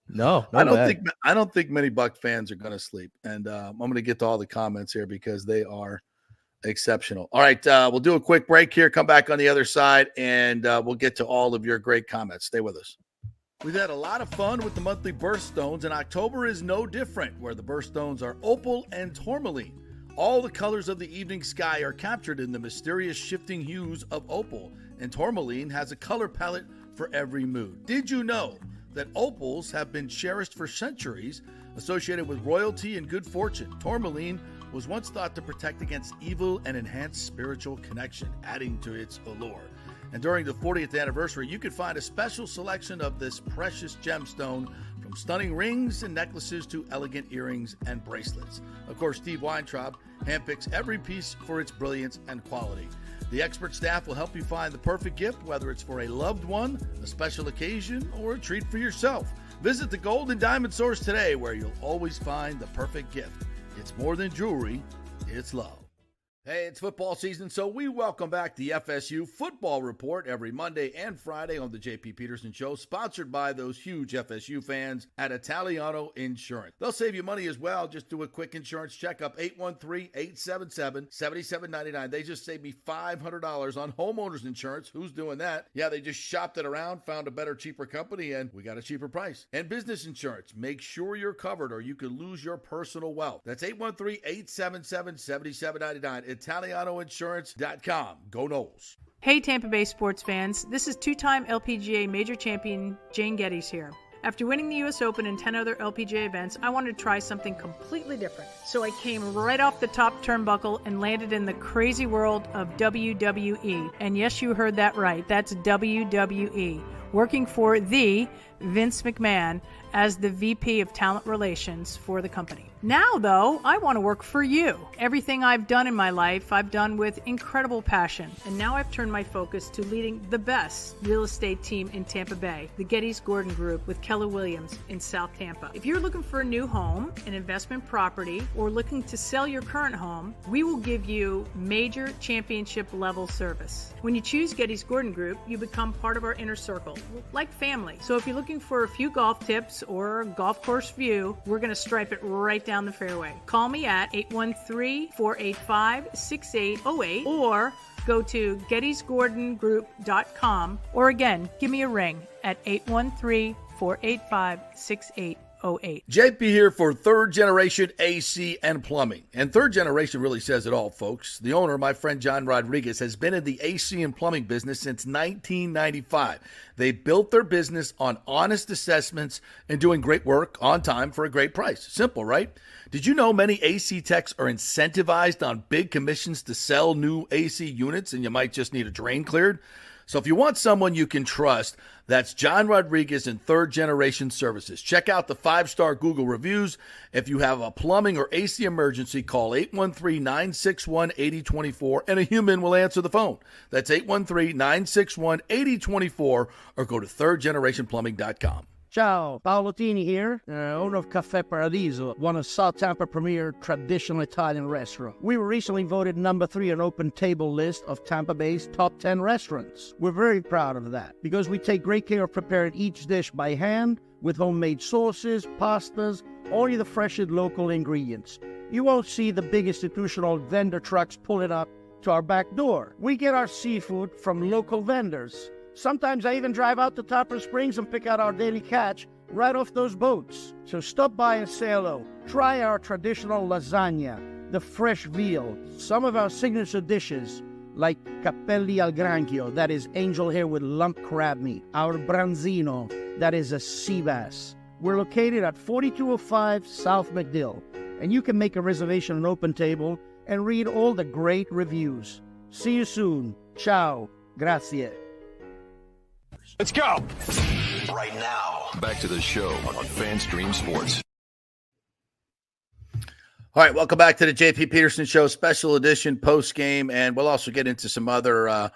No, I don't think many Buck fans are going to sleep. And I'm going to get to all the comments here because they are exceptional. All right, we'll do a quick break here, come back on the other side, and we'll get to all of your great comments. Stay with us. We've had a lot of fun with the monthly birthstones, and October is no different, where the birthstones are opal and tourmaline. All the colors of the evening sky are captured in the mysterious shifting hues of opal, and tourmaline has a color palette for every mood. Did you know that opals have been cherished for centuries, associated with royalty and good fortune? Tourmaline was once thought to protect against evil and enhance spiritual connection, adding to its allure. And during the 40th anniversary, you could find a special selection of this precious gemstone, from stunning rings and necklaces to elegant earrings and bracelets. Of course, Steve Weintraub handpicks every piece for its brilliance and quality. The expert staff will help you find the perfect gift, whether it's for a loved one, a special occasion, or a treat for yourself. Visit the Gold and Diamond Source today, where you'll always find the perfect gift. It's more than jewelry, it's love. Hey, it's football season, so we welcome back the FSU Football Report every Monday and Friday on the JP Peterson Show, sponsored by those huge FSU fans at Italiano Insurance. They'll save you money as well. Just do a quick insurance checkup, 813-877-7799. They just saved me $500 on homeowners insurance. Who's doing that? Yeah, they just shopped it around, found a better, cheaper company, and we got a cheaper price. And business insurance, make sure you're covered or you could lose your personal wealth. That's 813-877-7799. ItalianoInsurance.com. Go Noles. Hey Tampa Bay sports fans, this is two-time LPGA major champion Jane Geddes here. After winning the US Open and 10 other LPGA events, I wanted to try something completely different. So I came right off the top turnbuckle and landed in the crazy world of WWE. And yes, you heard that right, that's WWE. Working for the Vince McMahon as the VP of Talent Relations for the company. Now, though, I want to work for you. Everything I've done in my life, I've done with incredible passion. And now I've turned my focus to leading the best real estate team in Tampa Bay, the Geddes Gordon Group with Keller Williams in South Tampa. If you're looking for a new home, an investment property, or looking to sell your current home, we will give you major championship level service. When you choose Geddes Gordon Group, you become part of our inner circle, like family. So if you're looking for a few golf tips or a golf course view, we're going to stripe it right down the fairway. Call me at 813-485-6808 or go to gettysgordongroup.com, or again, give me a ring at 813-485-6808. JP here for Third Generation AC and Plumbing. And Third Generation really says it all, folks. The owner, my friend John Rodriguez, has been in the AC and plumbing business since 1995. They built their business on honest assessments and doing great work on time for a great price. Simple, right? Did you know many AC techs are incentivized on big commissions to sell new AC units, and you might just need a drain cleared? So if you want someone you can trust, that's John Rodriguez and Third Generation Services. Check out the 5-star Google reviews. If you have a plumbing or AC emergency, call 813-961-8024 and a human will answer the phone. That's 813-961-8024 or go to thirdgenerationplumbing.com. Ciao, Paolo Tini here, owner of Caffè Paradiso, one of South Tampa premier traditional Italian restaurant. We were recently voted number 3 on Open Table list of Tampa Bay's top 10 restaurants. We're very proud of that because we take great care of preparing each dish by hand with homemade sauces, pastas, only the freshest local ingredients. You won't see the big institutional vendor trucks pulling up to our back door. We get our seafood from local vendors. Sometimes I even drive out to Tarpon Springs and pick out our daily catch right off those boats. So stop by and say hello. Try our traditional lasagna, the fresh veal, some of our signature dishes like capelli al granchio, that is angel hair with lump crab meat, our branzino, that is a sea bass. We're located at 4205 South McDill, and you can make a reservation on Open Table and read all the great reviews. See you soon. Ciao. Grazie. Let's go. Right now. Back to the show on FanStream Sports. All right, welcome back to the JP Peterson Show, special edition post game, and we'll also get into some other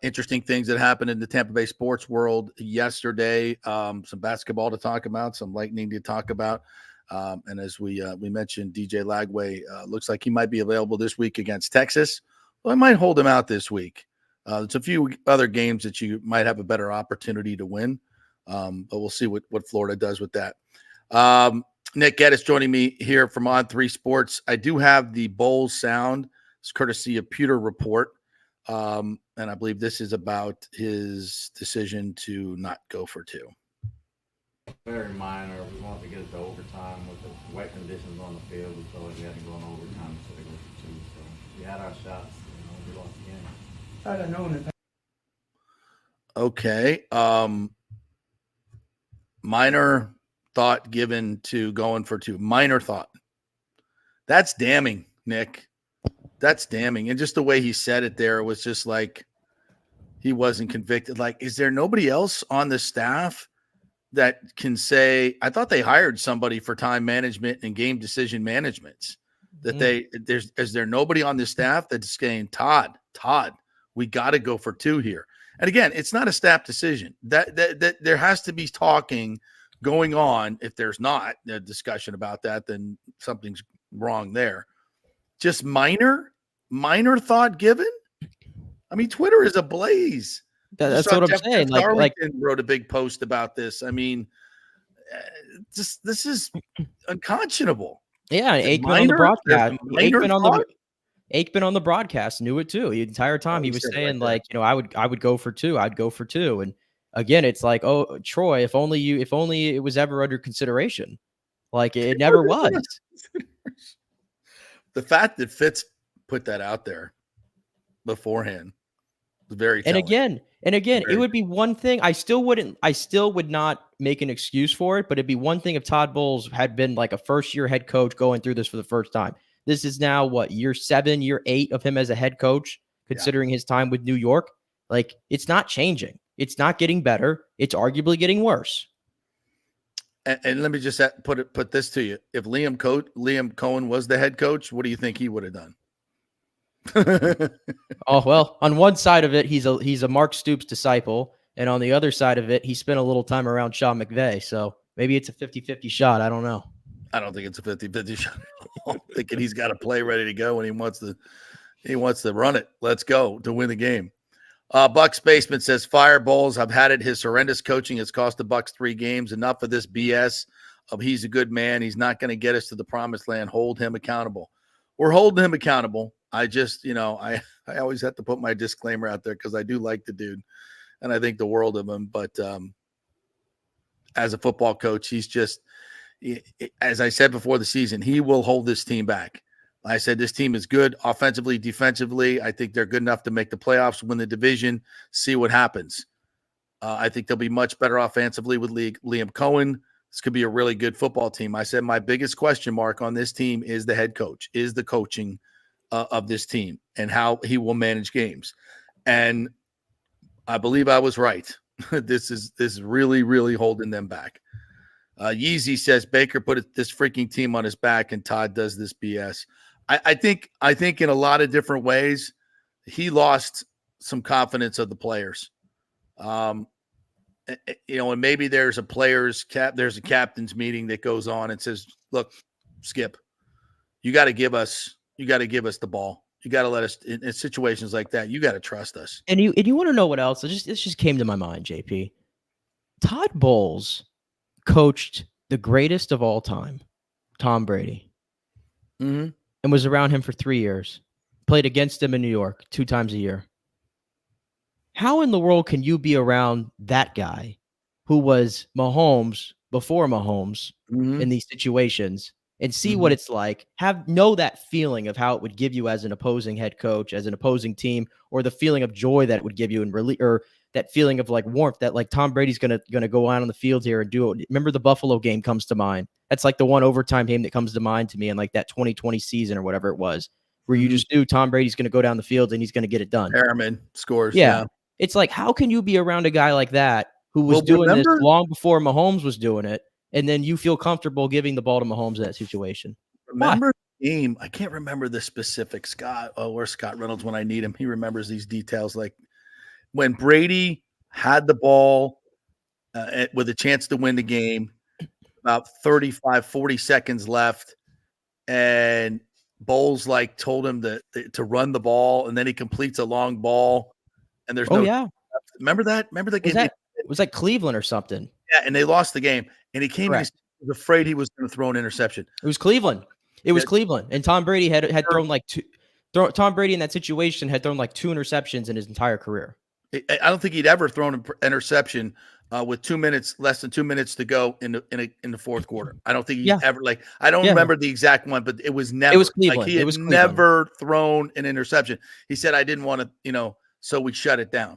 interesting things that happened in the Tampa Bay sports world yesterday. Some basketball to talk about, some lightning to talk about, and as we mentioned, DJ Lagway looks like he might be available this week against Texas. Well, I might hold him out this week. There's a few other games that you might have a better opportunity to win, but we'll see what Florida does with that. Nick Geddes joining me here from On3 Sports. I do have the Bowls sound. It's courtesy of Pewter Report. And I believe this is about his decision to not go for two. Very minor. We wanted to get it to overtime with the wet conditions on the field. We felt like we had to go in overtime instead of go for two. So we had our shots. We lost the game. I don't know. Okay. Minor thought given to going for two. Minor thought. That's damning, Nick. That's damning. And just the way he said it there was just like he wasn't convicted. Like, is there nobody else on the staff that can say, I thought they hired somebody for time management and game decision management? Is there nobody on the staff that's saying, Todd, we got to go for two here? And again, it's not a staff decision. That there has to be talking going on. If there's not a discussion about that, then something's wrong there. Just minor thought given. I mean, Twitter is ablaze. That's what I'm saying. Like wrote a big post about this. I mean, this is unconscionable. Yeah, Aikman on the broadcast. Aikman on the broadcast knew it too. The entire time he was saying I would go for two. I'd go for two. And again, it's like, oh, Troy, if only it was ever under consideration. Like it never was. The fact that Fitz put that out there beforehand was very telling. And again, it would be one thing. I still would not make an excuse for it, but it'd be one thing if Todd Bowles had been like a first-year head coach going through this for the first time. This is now what, year 7, year 8 of him as a head coach, considering his time with New York. Like, it's not changing. It's not getting better. It's arguably getting worse. And let me just put this to you. If Liam Cohen was the head coach, what do you think he would have done? Oh, well, on one side of it, he's a Mark Stoops disciple. And on the other side of it, he spent a little time around Sean McVay. So maybe it's a 50-50 shot. I don't know. I don't think it's a 50-50 shot. I'm thinking he's got a play ready to go and he wants to run it. Let's go to win the game. Bucks Basement says, fire Bowles. I've had it. His horrendous coaching has cost the Bucks 3 games. Enough of this BS of he's a good man. He's not going to get us to the promised land. Hold him accountable. We're holding him accountable. I just, I always have to put my disclaimer out there because I do like the dude and I think the world of him. But as a football coach, he's just, as I said before the season, he will hold this team back. I said this team is good offensively, defensively. I think they're good enough to make the playoffs, win the division, see what happens. I think they'll be much better offensively with Liam Cohen. This could be a really good football team. I said my biggest question mark on this team is the head coach, is the coaching of this team and how he will manage games. And I believe I was right. This is really, really holding them back. Yeezy says Baker put this freaking team on his back and Todd does this BS. I think in a lot of different ways, he lost some confidence of the players. And maybe there's a captain's meeting that goes on and says, look, Skip, you got to give us the ball. You got to let us in situations like that. You got to trust us. And you want to know what else? This just came to my mind, JP. Todd Bowles coached the greatest of all time, Tom Brady, and was around him for 3 years, played against him in New York 2 times a year. How in the world can you be around that guy who was Mahomes before Mahomes in these situations and see what it's like. Know that feeling of how it would give you as an opposing head coach, as an opposing team, or the feeling of joy that it would give you or that feeling of like warmth that like Tom Brady's gonna go out on the field here and do it. Remember the Buffalo game comes to mind. That's like the one overtime game that comes to mind to me in like that 2020 season or whatever it was, where you just knew Tom Brady's gonna go down the field and he's gonna get it done. Harriman scores. Yeah. It's like, how can you be around a guy like that who was doing this long before Mahomes was doing it, and then you feel comfortable giving the ball to Mahomes in that situation? Remember the game? I can't remember the specific Scott. Oh, where's Scott Reynolds when I need him? He remembers these details. Like when Brady had the ball with a chance to win the game, about 35, 40 seconds left, and Bowles like told him to run the ball, and then he completes a long ball, and there's remember that game? It was like Cleveland or something. Yeah, and they lost the game, and he came and he was afraid he was going to throw an interception. It was Cleveland. It was Cleveland, and Tom Brady had thrown like Tom Brady in that situation had thrown like 2 interceptions in his entire career. I don't think he'd ever thrown an interception with less than 2 minutes to go in the fourth quarter. I don't think he ever I don't remember the exact one, but it was never. It was Cleveland. Like he had never thrown an interception. He said, "I didn't want to, so we shut it down."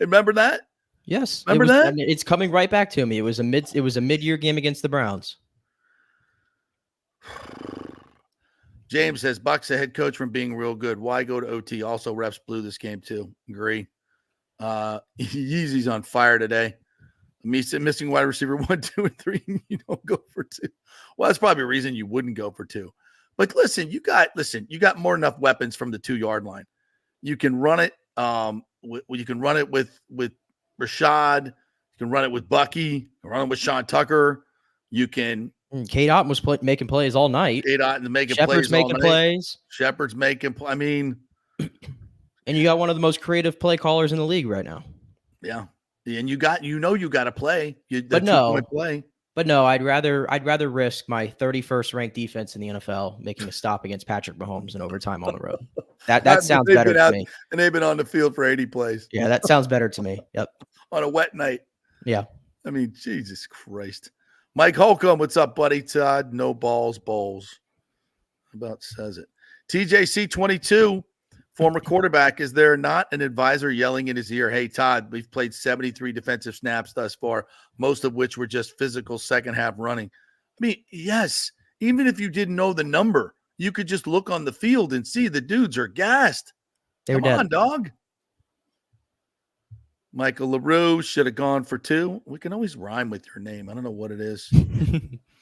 Remember that? Yes. Remember that? I mean, it's coming right back to me. It was a mid-year game against the Browns. James says, Bucks a head coach from being real good. Why go to OT? Also, refs blew this game too. Agree. Yeezy's on fire today. Missing wide receiver 1, 2, and 3. You don't go for 2. Well, that's probably a reason you wouldn't go for 2. But listen, you got more than enough weapons from the 2-yard line. You can run it. You can run it with Rashad. You can run it with Bucky. You can run it with Sean Tucker. You can. Kate Otten was making plays all night. Kate Otten making Shepard's plays. Making plays. Shepard's making. I mean, and you got one of the most creative play callers in the league right now. Yeah, and you got to play. But no, I'd rather risk my 31st ranked defense in the NFL making a stop against Patrick Mahomes in overtime on the road. That sounds better to me. And they've been on the field for 80 plays. Yeah, that sounds better to me. Yep. On a wet night. Yeah. I mean, Jesus Christ. Mike Holcomb, what's up, buddy? Todd, no balls, bowls. About says it. TJC 22, former quarterback. Is there not an advisor yelling in his ear, "Hey, Todd, we've played 73 defensive snaps thus far, most of which were just physical second half running"? I mean, yes. Even if you didn't know the number, you could just look on the field and see the dudes are gassed. Come on, dog. Michael LaRue should have gone for 2. We can always rhyme with your name. I don't know what it is.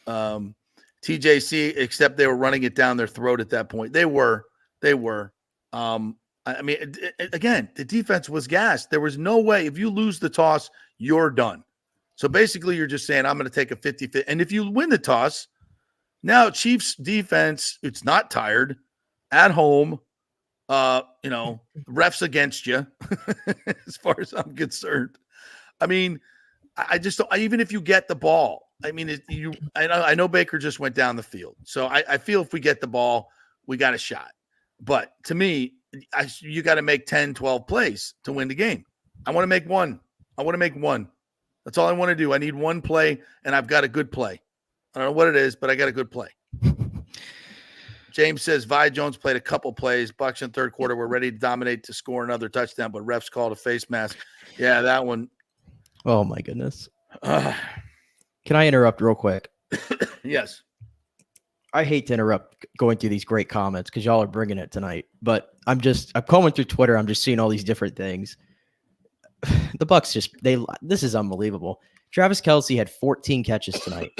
TJC, except they were running it down their throat at that point. They were. I mean, again, the defense was gassed. There was no way. If you lose the toss, you're done. So basically, you're just saying, I'm going to take a 50-50. And if you win the toss, now Chiefs defense, it's not tired at home. Refs against you, as far as I'm concerned. I mean, I just don't. Even if you get the ball, I mean, I know Baker just went down the field, so I feel if we get the ball, we got a shot. But to me, you got to make 10, 12 plays to win the game. I want to make one. That's all I want to do. I need one play, and I've got a good play. I don't know what it is, but I got a good play. James says Vi Jones played a couple plays. Bucks in third quarter were ready to dominate to score another touchdown, but refs called a face mask. Yeah, that one. Oh, my goodness. Can I interrupt real quick? Yes. I hate to interrupt going through these great comments because y'all are bringing it tonight. But I'm going through Twitter. I'm just seeing all these different things. The Bucks this is unbelievable. Travis Kelce had 14 catches tonight.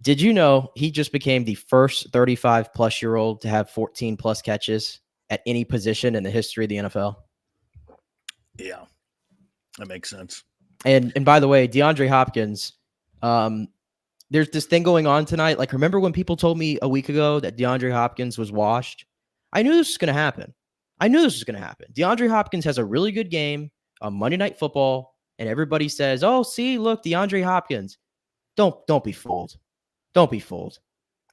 Did you know he just became the first 35-plus-year-old to have 14-plus catches at any position in the history of the NFL? Yeah, that makes sense. And by the way, DeAndre Hopkins, there's this thing going on tonight. Like, remember when people told me a week ago that DeAndre Hopkins was washed? I knew this was going to happen. DeAndre Hopkins has a really good game on Monday Night Football, and everybody says, "Oh, see, look, DeAndre Hopkins." Don't be fooled. Don't be fooled.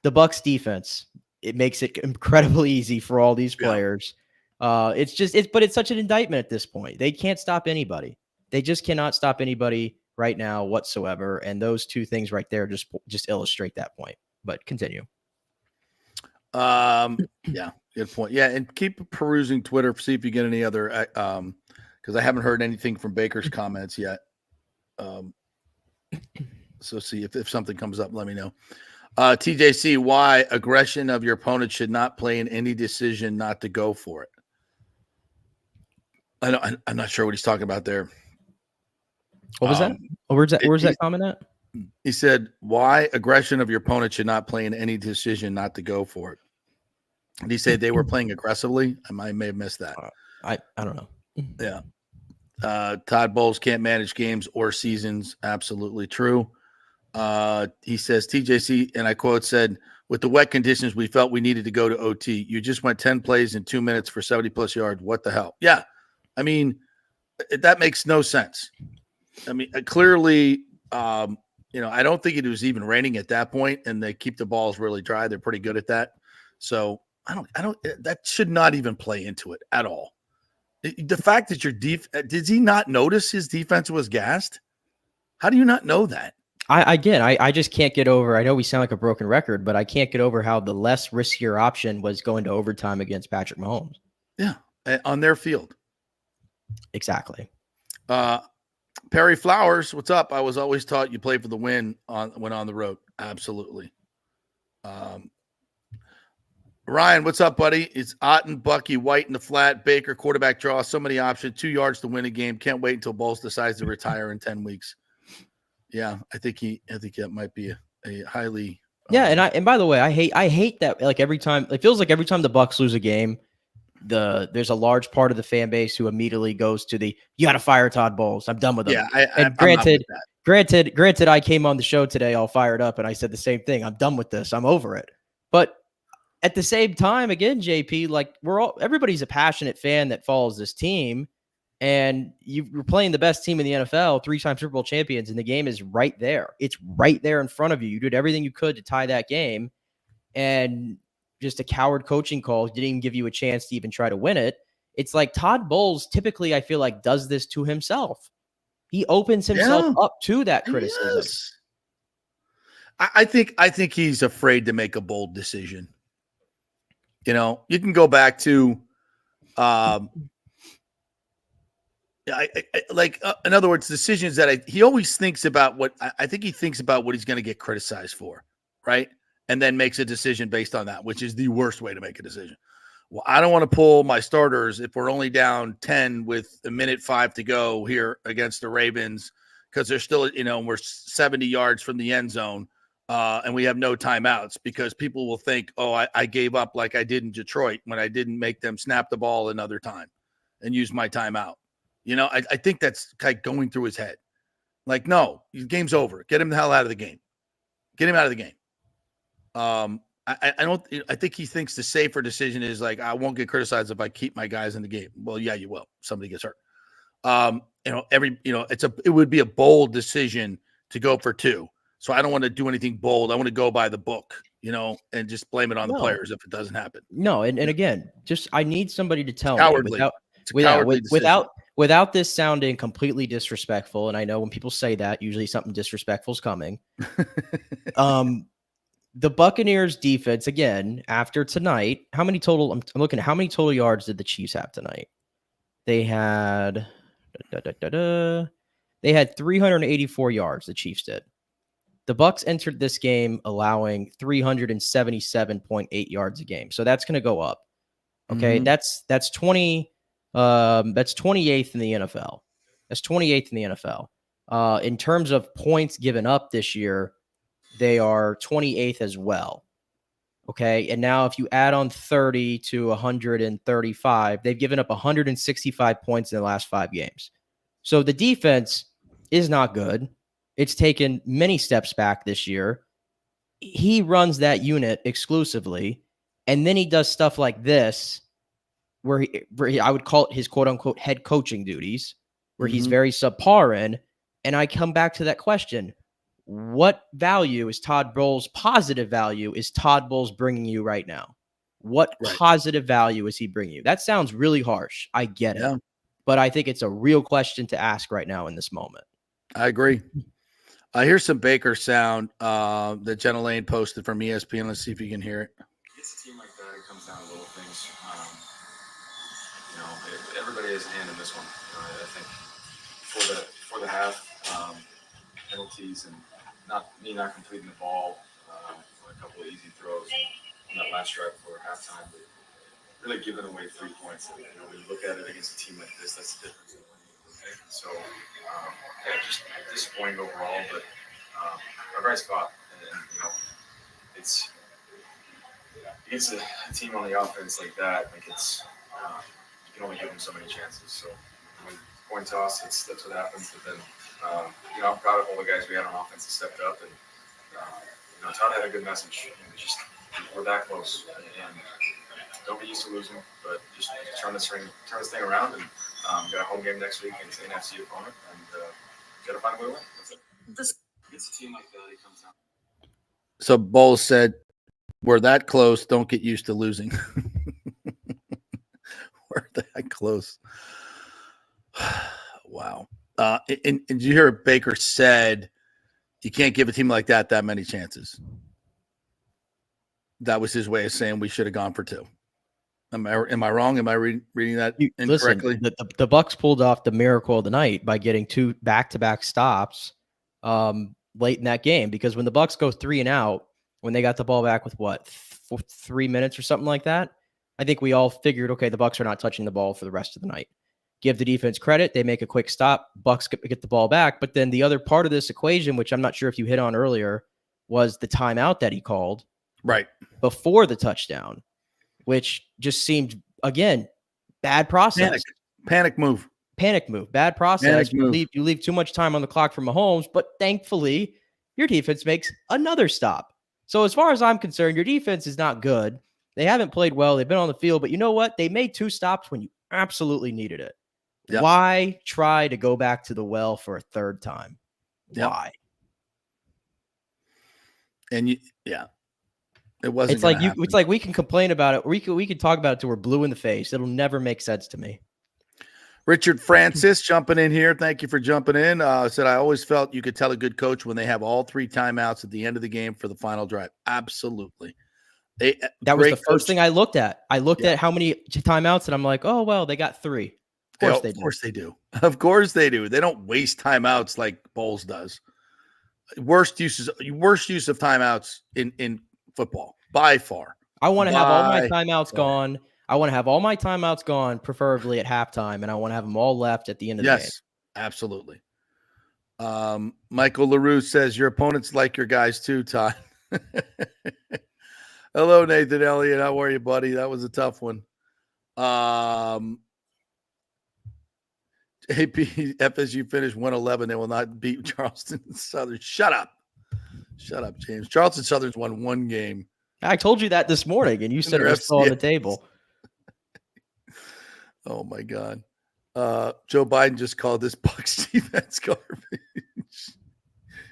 The Bucks defense, it makes it incredibly easy for all these players. But it's such an indictment at this point. They can't stop anybody. They just cannot stop anybody right now whatsoever. And those two things right there just illustrate that point. But continue. Yeah, good point. Yeah, and keep perusing Twitter, see if you get any other because I haven't heard anything from Baker's comments yet. So see if something comes up, let me know. TJC, why aggression of your opponent should not play in any decision not to go for it. I'm not sure what he's talking about there. What was that? Where's that comment at? He said, why aggression of your opponent should not play in any decision not to go for it. Did he say they were playing aggressively? I may have missed that. I don't know. Yeah. Todd Bowles can't manage games or seasons. Absolutely true. He says, TJC, and I quote, said, with the wet conditions, we felt we needed to go to OT. You just went 10 plays in 2 minutes for 70-plus yards. What the hell? Yeah. I mean, that makes no sense. I mean, clearly, I don't think it was even raining at that point, and they keep the balls really dry. They're pretty good at that. So that should not even play into it at all. The fact that did he not notice his defense was gassed? How do you not know that? I just can't get over. I know we sound like a broken record, but I can't get over how the less riskier option was going to overtime against Patrick Mahomes. Yeah, on their field. Exactly. Perry Flowers, what's up? I was always taught you play for the win when on the road. Absolutely. Ryan, what's up, buddy? It's Otten, Bucky, White in the flat, Baker, quarterback draw. So many options, 2 yards to win a game. Can't wait until Bowles decides to retire in 10 weeks. Yeah, I think that might be a highly. Yeah, and by the way, I hate that. Like every time, it feels like every time the Bucs lose a game, there's a large part of the fan base who immediately goes to you got to fire Todd Bowles. I'm done with him. Yeah, granted, I came on the show today all fired up and I said the same thing. I'm done with this. I'm over it. But at the same time, again, JP, like everybody's a passionate fan that follows this team, and you're playing the best team in the NFL, 3-time Super Bowl champions, and the game is right there. It's right there in front of you. You did everything you could to tie that game, and just a coward coaching call didn't even give you a chance to even try to win it. It's like Todd Bowles typically, I feel like, does this to himself. He opens himself up to that criticism. Yes. I think he's afraid to make a bold decision. You can go back to, in other words, decisions that he always thinks about I think he thinks about what he's going to get criticized for, right? And then makes a decision based on that, which is the worst way to make a decision. Well, I don't want to pull my starters if we're only down 10 with 1:05 to go here against the Ravens because they're still, we're 70 yards from the end zone. And we have no timeouts because people will think, oh, I gave up like I did in Detroit when I didn't make them snap the ball another time and use my timeout. I think that's kind of going through his head. Like, no, the game's over. Get him the hell out of the game. Get him out of the game. I think he thinks the safer decision is like, I won't get criticized if I keep my guys in the game. Well, yeah, you will. Somebody gets hurt. It would be a bold decision to go for 2. So I don't want to do anything bold. I want to go by the book, and just blame it on the players if it doesn't happen. No, and again, just I need somebody to tell cowardly. me without this sounding completely disrespectful. And I know when people say that, usually something disrespectful is coming. The Buccaneers defense, again, after tonight, how many total? I'm looking at how many total yards did the Chiefs have tonight? They had 384 yards. The Chiefs did. The Bucs entered this game allowing 377.8 yards a game. So that's going to go up. Okay. Mm-hmm. That's 20. That's 28th in the NFL. That's 28th in the NFL. In terms of points given up this year, they are 28th as well. Okay. And now if you add on 30 to 135, they've given up 165 points in the last 5 games. So the defense is not good. It's taken many steps back this year. He runs that unit exclusively. And then he does stuff like this, where I would call it his quote unquote head coaching duties, where he's very subpar in. And I come back to that question. What value is Todd Bowles, positive value is Todd Bowles bringing you right now? What positive value is he bringing you? That sounds really harsh. I get it. But I think it's a real question to ask right now in this moment. I agree. Here's some Baker sound that Jenna Lane posted from ESPN. Let's see if you can hear it. It's a team like that. It comes down to little things. Everybody has a hand in this one. I think before the half, penalties and not completing the ball, a couple of easy throws on that last drive before halftime, but really giving away 3 points. When you look at it against a team like this, that's the difference. Okay? So, just disappointing overall, but a bright spot. And it's against a team on the offense like that. Like it's you can only give them so many chances. So, coin toss, that's what happens. But then, I'm proud of all the guys we had on offense that stepped up, and Todd had a good message. We're that close, and don't get used to losing, but just turn this thing around, and got a home game next week against an NFC opponent, and got to find a way to win. That's it. It's a team like that. It comes down. So Bowles said, "We're that close. Don't get used to losing." We're that close. Wow. And did you hear what Baker said? You can't give a team like that many chances. That was his way of saying we should have gone for 2. Am I wrong? Am I reading that incorrectly? Listen, the Bucs pulled off the miracle of the night by getting 2 back-to-back stops late in that game, because when the Bucs go 3 and out, when they got the ball back with 3 minutes or something like that, I think we all figured, okay, the Bucs are not touching the ball for the rest of the night. Give the defense credit. They make a quick stop. Bucs get the ball back. But then the other part of this equation, which I'm not sure if you hit on earlier, was the timeout that he called right before the touchdown, which just seemed, again, bad process. Panic move. Bad process. You leave too much time on the clock for Mahomes, but thankfully your defense makes another stop. So as far as I'm concerned, your defense is not good. They haven't played well. They've been on the field, but you know what? They made 2 stops when you absolutely needed it. Yep. Why try to go back to the well for a 3rd time? Yep. Why? And it wasn't. It's like we can complain about it. We can talk about it till we're blue in the face. It'll never make sense to me. Richard Francis jumping in here. Thank you for jumping in. Said, I always felt you could tell a good coach when they have all 3 timeouts at the end of the game for the final drive. Absolutely. That was the first thing I looked at. I looked at how many timeouts, and I'm like, oh, well, they got 3. Of course they do. Of course they do. They don't waste timeouts like Bowles does. Worst use of timeouts in football by far. I want to have all my timeouts gone. I want to have all my timeouts gone, preferably at halftime, and I want to have them all left at the end of the game. Yes, absolutely. Michael LaRue says your opponents like your guys too, Todd. Hello, Nathan Elliott. How are you, buddy? That was a tough one. AP FSU finished 111. They will not beat Charleston Southern. Shut up, James. Charleston Southern's won 1 game. I told you that this morning, and you said it was still on the table. Oh my God. Joe Biden just called this Bucs defense garbage.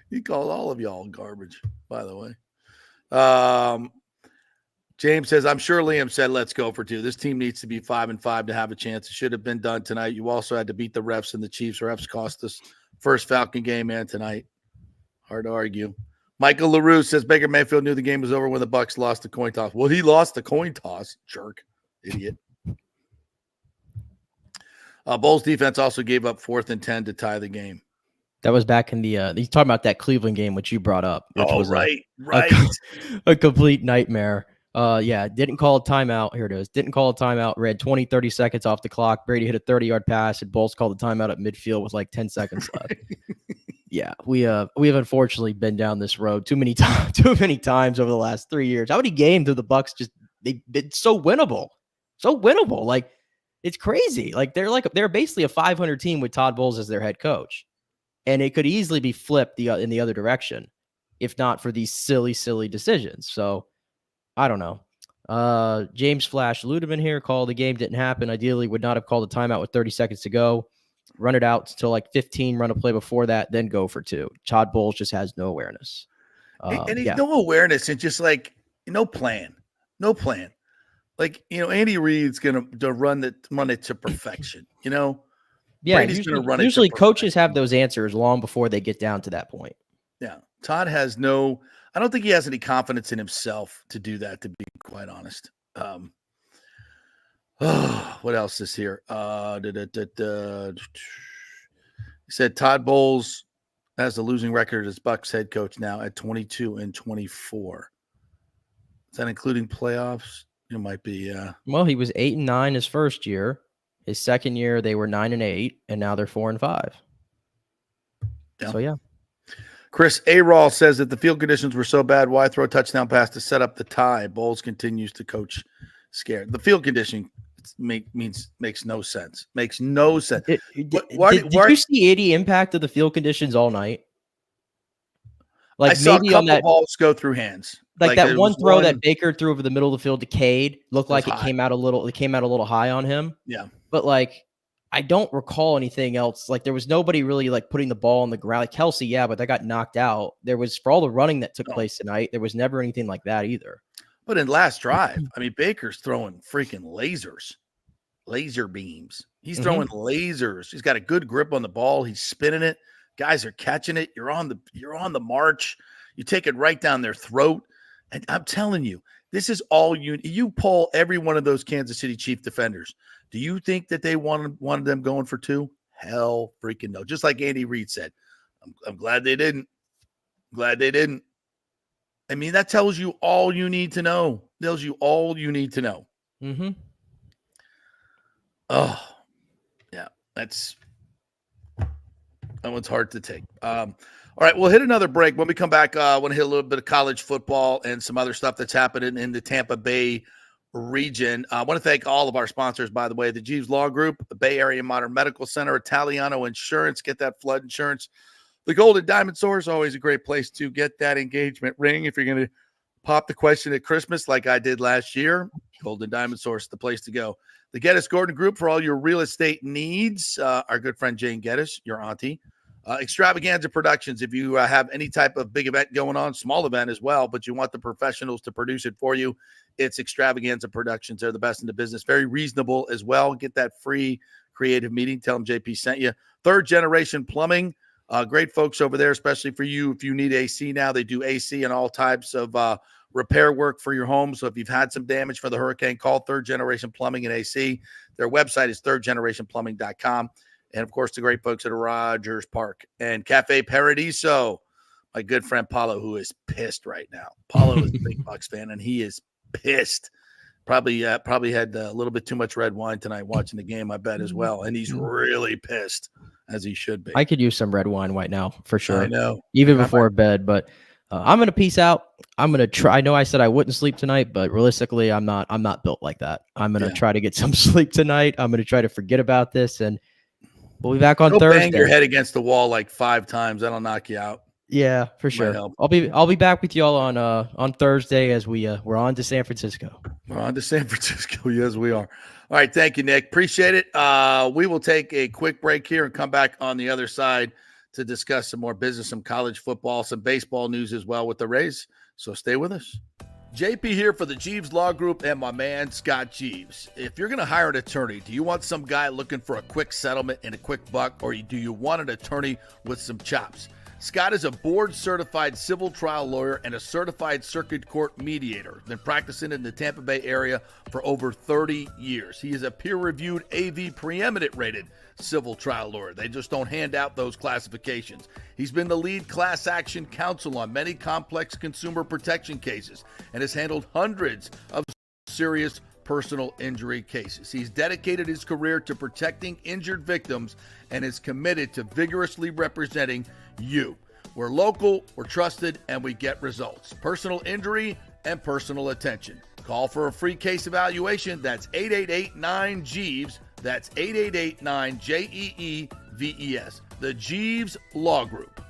He called all of y'all garbage, by the way. James says, I'm sure Liam said, let's go for 2. This team needs to be 5-5 to have a chance. It should have been done tonight. You also had to beat the refs and the Chiefs. Refs cost us first Falcon game and tonight. Hard to argue. Michael LaRue says Baker Mayfield knew the game was over when the Bucs lost the coin toss. Well, he lost the coin toss, jerk, idiot. Bowles defense also gave up 4th and 10 to tie the game. That was back in the he's talking about that Cleveland game, which you brought up, which was right. A complete nightmare. Didn't call a timeout. Here it is. Didn't call a timeout. Read 20, 30 seconds off the clock. Brady hit a 30-yard pass, and Bowles called the timeout at midfield with like 10 seconds left. Yeah, we have unfortunately been down this road too many times over the last 3 years. How many games have the Bucs they've been so winnable? Like, it's crazy. Like they're basically a 500 team with Todd Bowles as their head coach, and it could easily be flipped in the other direction if not for these silly decisions. So I don't know. James Flash Ludeman here called the game didn't happen. Ideally would not have called a timeout with 30 seconds to go. Run it out till like 15, run a play before that, then go for 2. Todd Bowles just has no awareness. And he's no awareness and just like no plan. Like, Andy Reid's gonna run it to perfection. Yeah, Brady's going to run it. Usually coaches have those answers long before they get down to that point. Yeah. Todd has no – I don't think he has any confidence in himself to do that, to be quite honest. What else is here? He said Todd Bowles has the losing record as Bucs head coach now at 22-24. Is that including playoffs? It might be. Well, he was 8-9 his first year. His second year, they were 9-8, and now they're 4-5. Yeah. So yeah. Chris Arall says that the field conditions were so bad, why throw a touchdown pass to set up the tie? Bowles continues to coach scared. The field condition makes no sense. Makes no sense. Did you see any impact of the field conditions all night? Like I saw maybe a couple on that balls go through hands. Like that one throw that Baker threw over the middle of the field to Cade looked like it came out a little high on him. Yeah. But like I don't recall anything else. Like there was nobody really like putting the ball on the ground. Like Kelsey, yeah, but that got knocked out. There was for all the running that took place tonight, there was never anything like that either. But in last drive, I mean, Baker's throwing freaking laser beams. He's throwing lasers. He's got a good grip on the ball. He's spinning it. Guys are catching it. You're on the march. You take it right down their throat. And I'm telling you, this is all you poll every one of those Kansas City Chief defenders. Do you think that they wanted them going for two? Hell freaking no. Just like Andy Reid said, I'm glad they didn't. I mean, that tells you all you need to know. Mm-hmm. Oh, yeah. That one's hard to take. All right, we'll hit another break. When we come back, I want to hit a little bit of college football and some other stuff that's happening in the Tampa Bay region. I want to thank all of our sponsors, by the way, the Jeeves Law Group, the Bay Area Modern Medical Center, Italiano Insurance, get that flood insurance. The Golden Diamond Source, always a great place to get that engagement ring. If you're going to pop the question at Christmas like I did last year, Golden Diamond Source, the place to go. The Geddes Gordon Group for all your real estate needs. Our good friend Jane Geddes, your auntie. Extravaganza Productions, if you have any type of big event going on, small event as well, but you want the professionals to produce it for you, it's Extravaganza Productions. They're the best in the business. Very reasonable as well. Get that free creative meeting. Tell them JP sent you. Third Generation Plumbing. Great folks over there, especially for you. If you need AC now, they do AC and all types of repair work for your home. So if you've had some damage for the hurricane, call Third Generation Plumbing and AC. Their website is thirdgenerationplumbing.com. And, of course, the great folks at Rogers Park and Cafe Paradiso. My good friend Paulo, who is pissed right now. Paulo is a big Bucs fan, and he is pissed. Probably had a little bit too much red wine tonight watching the game, I bet, as well. And he's really pissed, as he should be. I could use some red wine right now, for sure. I know. Even before bed. But I'm going to peace out. I'm going to try. I know I said I wouldn't sleep tonight, but realistically, I'm not built like that. I'm going to try to get some sleep tonight. I'm going to try to forget about this, and we'll be back on Thursday. Bang your head against the wall like 5 times. That'll knock you out. Yeah, for sure. I'll be back with y'all on Thursday as we're on to San Francisco. We're on to San Francisco. Yes, we are. All right. Thank you, Nick. Appreciate it. We will take a quick break here and come back on the other side to discuss some more business, some college football, some baseball news as well with the Rays. So stay with us. JP here for the Jeeves Law Group and my man, Scott Jeeves. If you're going to hire an attorney, do you want some guy looking for a quick settlement and a quick buck, or do you want an attorney with some chops? Scott is a board-certified civil trial lawyer and a certified circuit court mediator. Been practicing in the Tampa Bay area for over 30 years. He is a peer-reviewed AV preeminent rated civil trial lawyer. They just don't hand out those classifications. He's been the lead class action counsel on many complex consumer protection cases and has handled hundreds of serious personal injury cases. He's dedicated his career to protecting injured victims and is committed to vigorously representing you. We're local, we're trusted, and we get results. Personal injury and personal attention. Call for a free case evaluation. That's 888-9-JEEVES. That's 888-9-JEEVES. The Jeeves Law Group.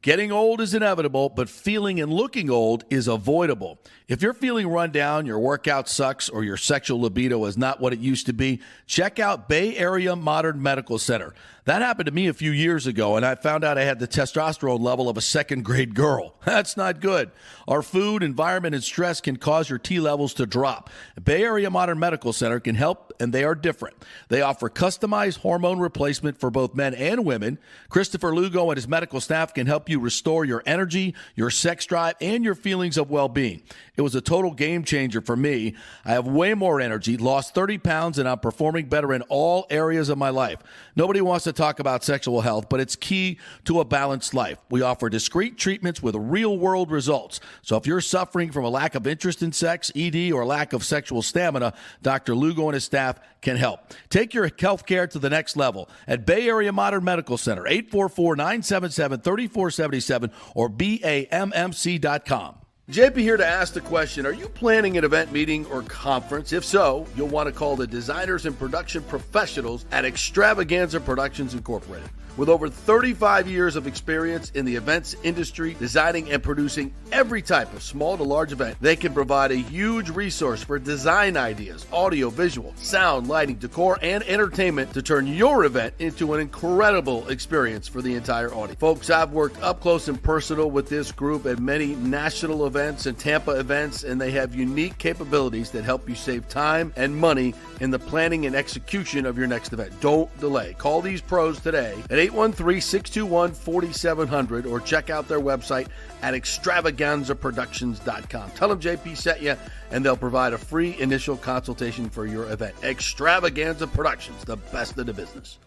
Getting old is inevitable, but feeling and looking old is avoidable. If you're feeling run down, your workout sucks, or your sexual libido is not what it used to be, check out Bay Area Modern Medical Center. That happened to me a few years ago, and I found out I had the testosterone level of a second-grade girl. That's not good. Our food, environment, and stress can cause your T levels to drop. Bay Area Modern Medical Center can help, and they are different. They offer customized hormone replacement for both men and women. Christopher Lugo and his medical staff can help you restore your energy, your sex drive, and your feelings of well-being. It was a total game changer for me. I have way more energy, lost 30 pounds, and I'm performing better in all areas of my life. Nobody wants to talk about sexual health, but it's key to a balanced life. We offer discreet treatments with real-world results. So if you're suffering from a lack of interest in sex, ED, or lack of sexual stamina, Dr. Lugo and his staff can help. Take your health care to the next level at Bay Area Modern Medical Center, 844-977-3477 or BAMMC.com. JP here to ask the question, are you planning an event, meeting, or conference? If so, you'll want to call the designers and production professionals at Extravaganza Productions Incorporated. With over 35 years of experience in the events industry, designing and producing every type of small to large event, they can provide a huge resource for design ideas, audio, visual, sound, lighting, decor, and entertainment to turn your event into an incredible experience for the entire audience. Folks, I've worked up close and personal with this group at many national events and Tampa events, and they have unique capabilities that help you save time and money in the planning and execution of your next event. Don't delay. Call these pros today at 813-621-4700 or check out their website at extravaganzaproductions.com. Tell them JP sent you, and they'll provide a free initial consultation for your event. Extravaganza Productions, the best in the business.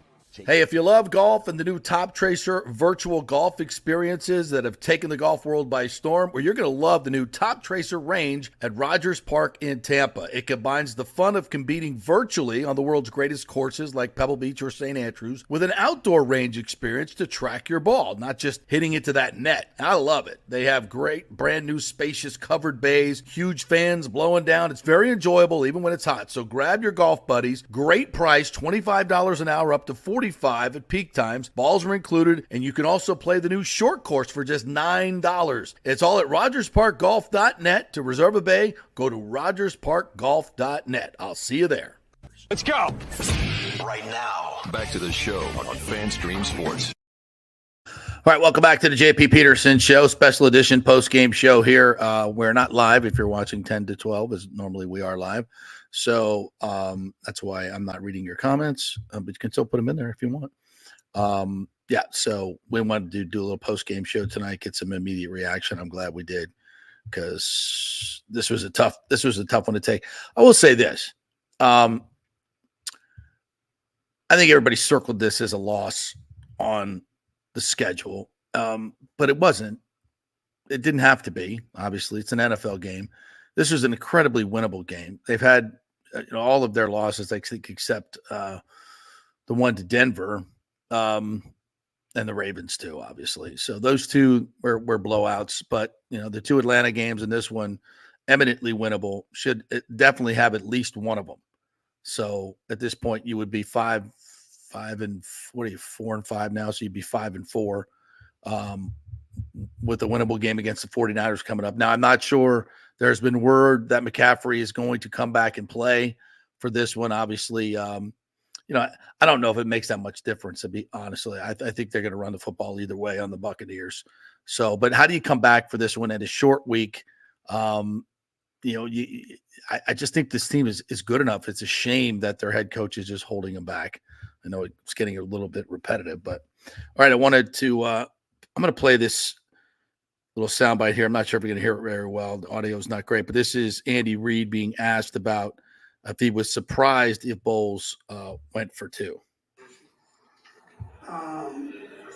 Hey, if you love golf and the new Top Tracer virtual golf experiences that have taken the golf world by storm, well, you're going to love the new Top Tracer range at Rogers Park in Tampa. It combines the fun of competing virtually on the world's greatest courses like Pebble Beach or St. Andrews with an outdoor range experience to track your ball, not just hitting it to that net. I love it. They have great brand new spacious covered bays, huge fans blowing down. It's very enjoyable even when it's hot. So grab your golf buddies. Great price, $25 an hour up to $45 at peak times. Balls are included, and you can also play the new short course for just $9. It's all at rogersparkgolf.net. To reserve a bay, go to rogersparkgolf.net. I'll see you there. Let's go. Right now, back to the show on FanStream Sports. All right, welcome back to the JP Peterson Show, special edition post-game show here. We're not live if you're watching 10 to 12, as normally we are live. So that's why I'm not reading your comments, but you can still put them in there if you want. So we wanted to do a little post-game show tonight, get some immediate reaction. I'm glad we did, because this was a tough one to take. I will say this. I think everybody circled this as a loss on the schedule, but it wasn't. It didn't have to be. Obviously, it's an NFL game. This was an incredibly winnable game. They've had all of their losses, I think, except the one to Denver and the Ravens too, obviously. So those two were blowouts, but the two Atlanta games and this one, eminently winnable. Should definitely have at least one of them. So at this point, you would be 4-5 now. So you'd be 5-4 with a winnable game against the 49ers coming up. Now, I'm not sure. There's been word that McCaffrey is going to come back and play for this one. Obviously, I don't know if it makes that much difference, to be honestly. I think they're going to run the football either way on the Buccaneers. So, but how do you come back for this one at a short week? I just think this team is good enough. It's a shame that their head coach is just holding them back. I know it's getting a little bit repetitive, but all right, I wanted to I'm going to play this little soundbite here. I'm not sure if you're going to hear it very well. The audio is not great, but this is Andy Reid being asked about if he was surprised if Bowles went for two.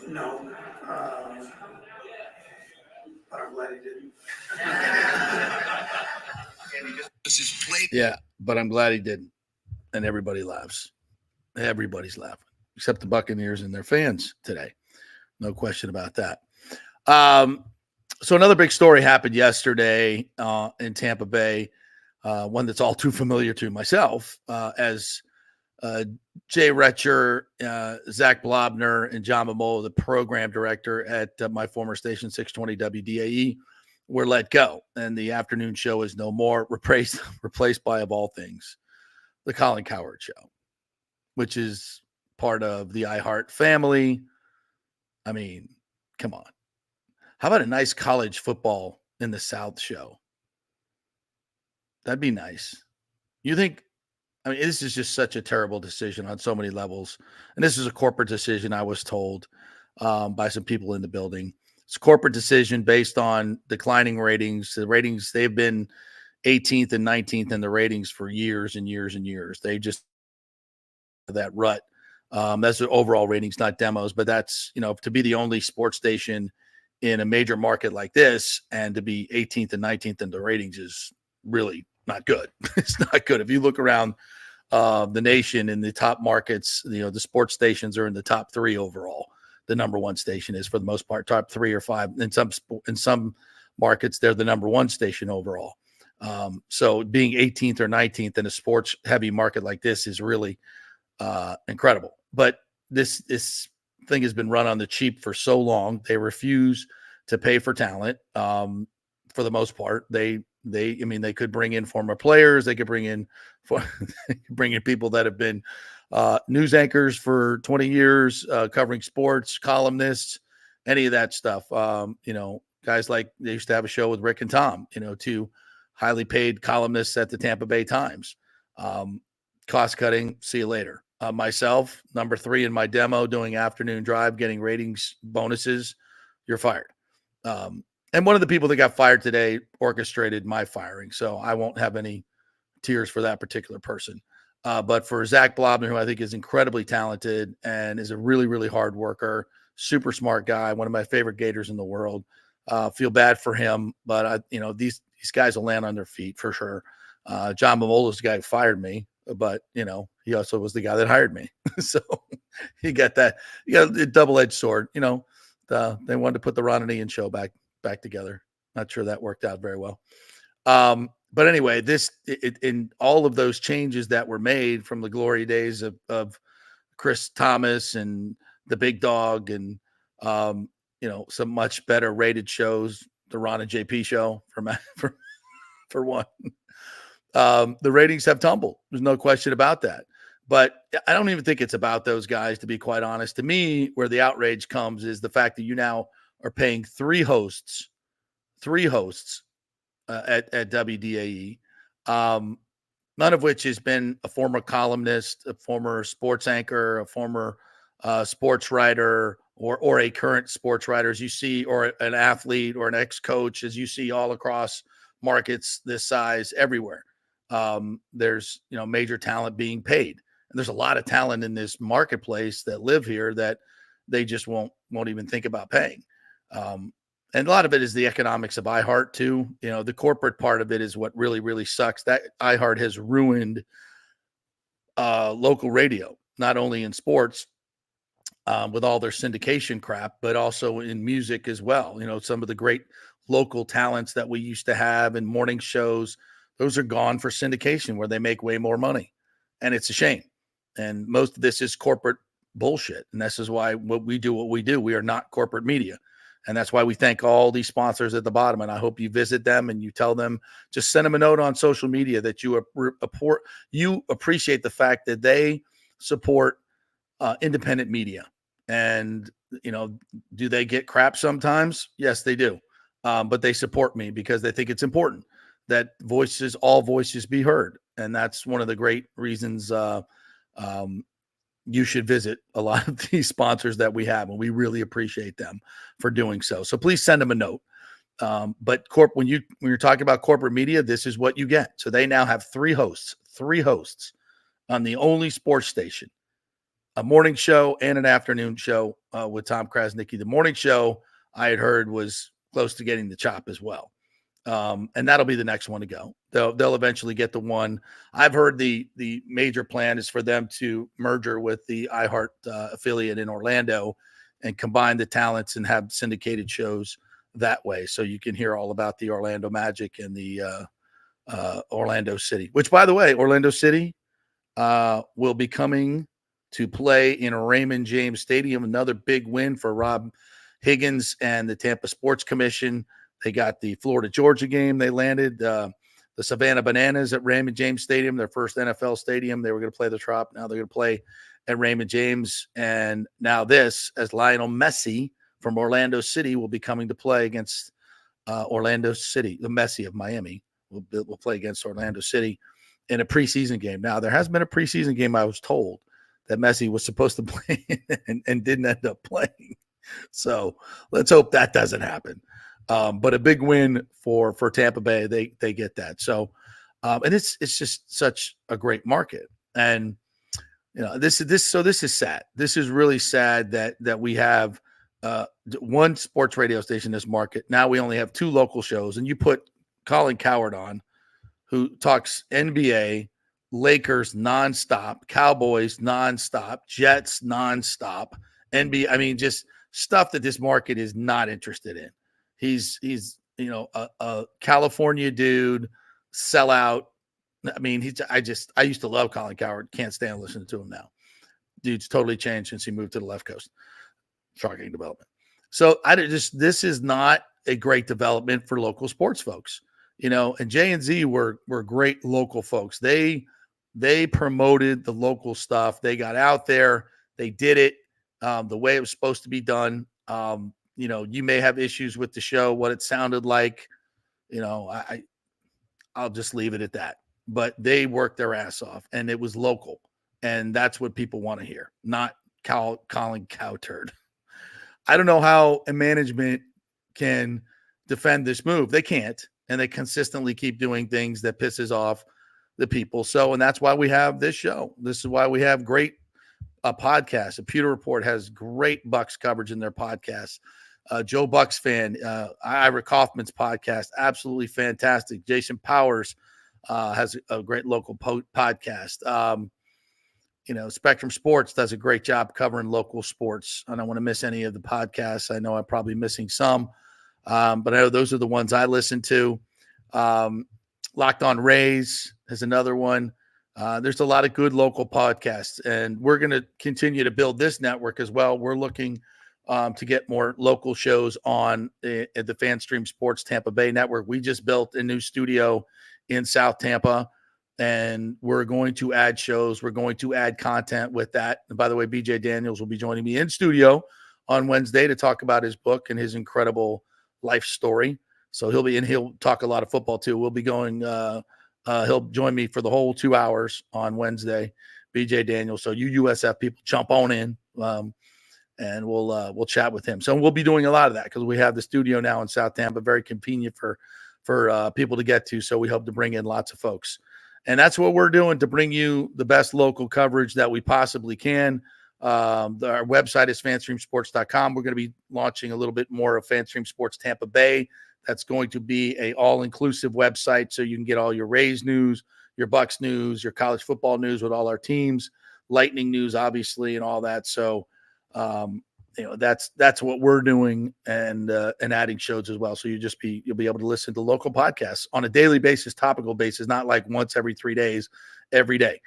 No. But I'm glad he didn't. Yeah, but I'm glad he didn't. And everybody laughs. Everybody's laughing, except the Buccaneers and their fans today. No question about that. So another big story happened yesterday in Tampa Bay, one that's all too familiar to myself, as Jay Retcher, Zach Blobner, and John Momola, the program director at my former station, 620 WDAE, were let go. And the afternoon show is no more, replaced by, of all things, the Colin Cowherd Show, which is part of the iHeart family. I mean, come on. How about a nice college football in the South show? That'd be nice. You think, I mean, this is just such a terrible decision on so many levels. And this is a corporate decision, I was told by some people in the building. It's a corporate decision based on declining ratings. The ratings, they've been 18th and 19th in the ratings for years and years and years. They just, that rut. That's the overall ratings, not demos, but that's, to be the only sports station in a major market like this and to be 18th and 19th in the ratings is really not good. It's not good. If you look around the nation in the top markets, the sports stations are in the top 3 overall. The number 1 station is, for the most part, top 3 or 5. In some markets, they're the number 1 station overall. So being 18th or 19th in a sports heavy market like this is really incredible. But this thing has been run on the cheap for so long. They refuse to pay for talent. For the most part, they could bring in former players. They could bring in people that have been news anchors for 20 years, covering sports, columnists, any of that stuff. Guys like, they used to have a show with Rick and Tom, 2 highly paid columnists at the Tampa Bay Times. Cost cutting, see you later. Myself, number 3 in my demo, doing afternoon drive, getting ratings bonuses, you're fired. And one of the people that got fired today orchestrated my firing, so I won't have any tears for that particular person. But for Zach Blobner, who I think is incredibly talented and is a really, really hard worker, super smart guy, one of my favorite Gators in the world, feel bad for him. But these guys will land on their feet for sure. John Mamola's the guy who fired me, but he also was the guy that hired me. So he got that. You got a double-edged sword. They wanted to put the Ron and Ian show back together. Not sure that worked out very well. But anyway, in all of those changes that were made from the glory days of Chris Thomas and the Big Dog and some much better rated shows, the Ron and JP show for one. The ratings have tumbled. There's no question about that. But I don't even think it's about those guys, to be quite honest. To me, where the outrage comes is the fact that you now are paying 3 hosts at WDAE, none of which has been a former columnist, a former sports anchor, a former sports writer, or a current sports writer, as you see, or an athlete or an ex-coach, as you see all across markets this size everywhere. There's major talent being paid. And there's a lot of talent in this marketplace that live here that they just won't even think about paying. And a lot of it is the economics of iHeart too. The corporate part of it is what really, really sucks. That iHeart has ruined local radio, not only in sports with all their syndication crap, but also in music as well. Some of the great local talents that we used to have in morning shows, those are gone for syndication where they make way more money. And it's a shame. And most of this is corporate bullshit. And this is why what we do, we are not corporate media. And that's why we thank all these sponsors at the bottom. And I hope you visit them and you tell them, just send them a note on social media that you appreciate the fact that they support independent media. And, do they get crap sometimes? Yes, they do. But they support me because they think it's important that all voices be heard. And that's one of the great reasons you should visit a lot of these sponsors that we have, and we really appreciate them for doing so. So please send them a note. But when you're talking about corporate media, this is what you get. So they now have 3 hosts on the only sports station, a morning show and an afternoon show with Tom Krasnicki. The morning show I had heard was close to getting the chop as well. And that'll be the next one to go. They'll eventually get the one. I've heard the major plan is for them to merger with the iHeart affiliate in Orlando and combine the talents and have syndicated shows that way. So you can hear all about the Orlando Magic and the Orlando City, which, by the way, Orlando City will be coming to play in Raymond James Stadium. Another big win for Rob Higgins and the Tampa Sports Commission. They got the Florida-Georgia game. They landed the Savannah Bananas at Raymond James Stadium, their first NFL stadium. They were going to play the Trop. Now they're going to play at Raymond James. And now this, as Lionel Messi from Orlando City will be coming to play against Orlando City, the Messi of Miami will play against Orlando City in a preseason game. Now, there has been a preseason game, I was told, that Messi was supposed to play and didn't end up playing. So let's hope that doesn't happen. But a big win for Tampa Bay. They get that. So, and it's just such a great market. And this is sad. This is really sad that we have one sports radio station in this market. Now we only have 2 local shows, and you put Colin Cowherd on, who talks NBA, Lakers nonstop, Cowboys nonstop, Jets nonstop, NBA. I mean, just stuff that this market is not interested in. He's a California dude, sellout. I mean, I used to love Colin Cowherd. Can't stand listening to him now. Dude's totally changed since he moved to the left coast. Shocking development. So this is not a great development for local sports folks. And J&Z were great local folks. They promoted the local stuff. They got out there. They did it the way it was supposed to be done. You may have issues with the show, what it sounded like. I'll just leave it at that. But they worked their ass off, and it was local. And that's what people want to hear, not Colin Cowherd. I don't know how a management can defend this move. They can't, and they consistently keep doing things that pisses off the people. So, and that's why we have this show. This is why we have great podcasts. The Pewter Report has great Bucks coverage in their podcasts. Joe Bucks fan, Ira Kaufman's podcast, absolutely fantastic. Jason Powers has a great local podcast. Spectrum Sports does a great job covering local sports. I don't want to miss any of the podcasts. I know I'm probably missing some, but I know those are the ones I listen to. Locked On Rays is another one. There's a lot of good local podcasts, and we're going to continue to build this network as well. We're looking to get more local shows on at the FanStream Sports Tampa Bay network. We just built a new studio in South Tampa, and we're going to add shows. We're going to add content with that. And by the way, BJ Daniels will be joining me in studio on Wednesday to talk about his book and his incredible life story. So he'll talk a lot of football too. We'll be going, he'll join me for the whole 2 hours on Wednesday, BJ Daniels. So you USF people jump on in, and we'll chat with him. So we'll be doing a lot of that because we have the studio now in South Tampa, very convenient for people to get to. So we hope to bring in lots of folks. And that's what we're doing to bring you the best local coverage that we possibly can. Our website is fanstreamsports.com. We're going to be launching a little bit more of FanStream Sports Tampa Bay. That's going to be a all-inclusive website, so you can get all your Rays news, your Bucks news, your college football news with all our teams, Lightning news, obviously, and all that. So, that's what we're doing, and adding shows as well. So you'll be able to listen to local podcasts on a daily basis, topical basis, not like once every 3 days, every day,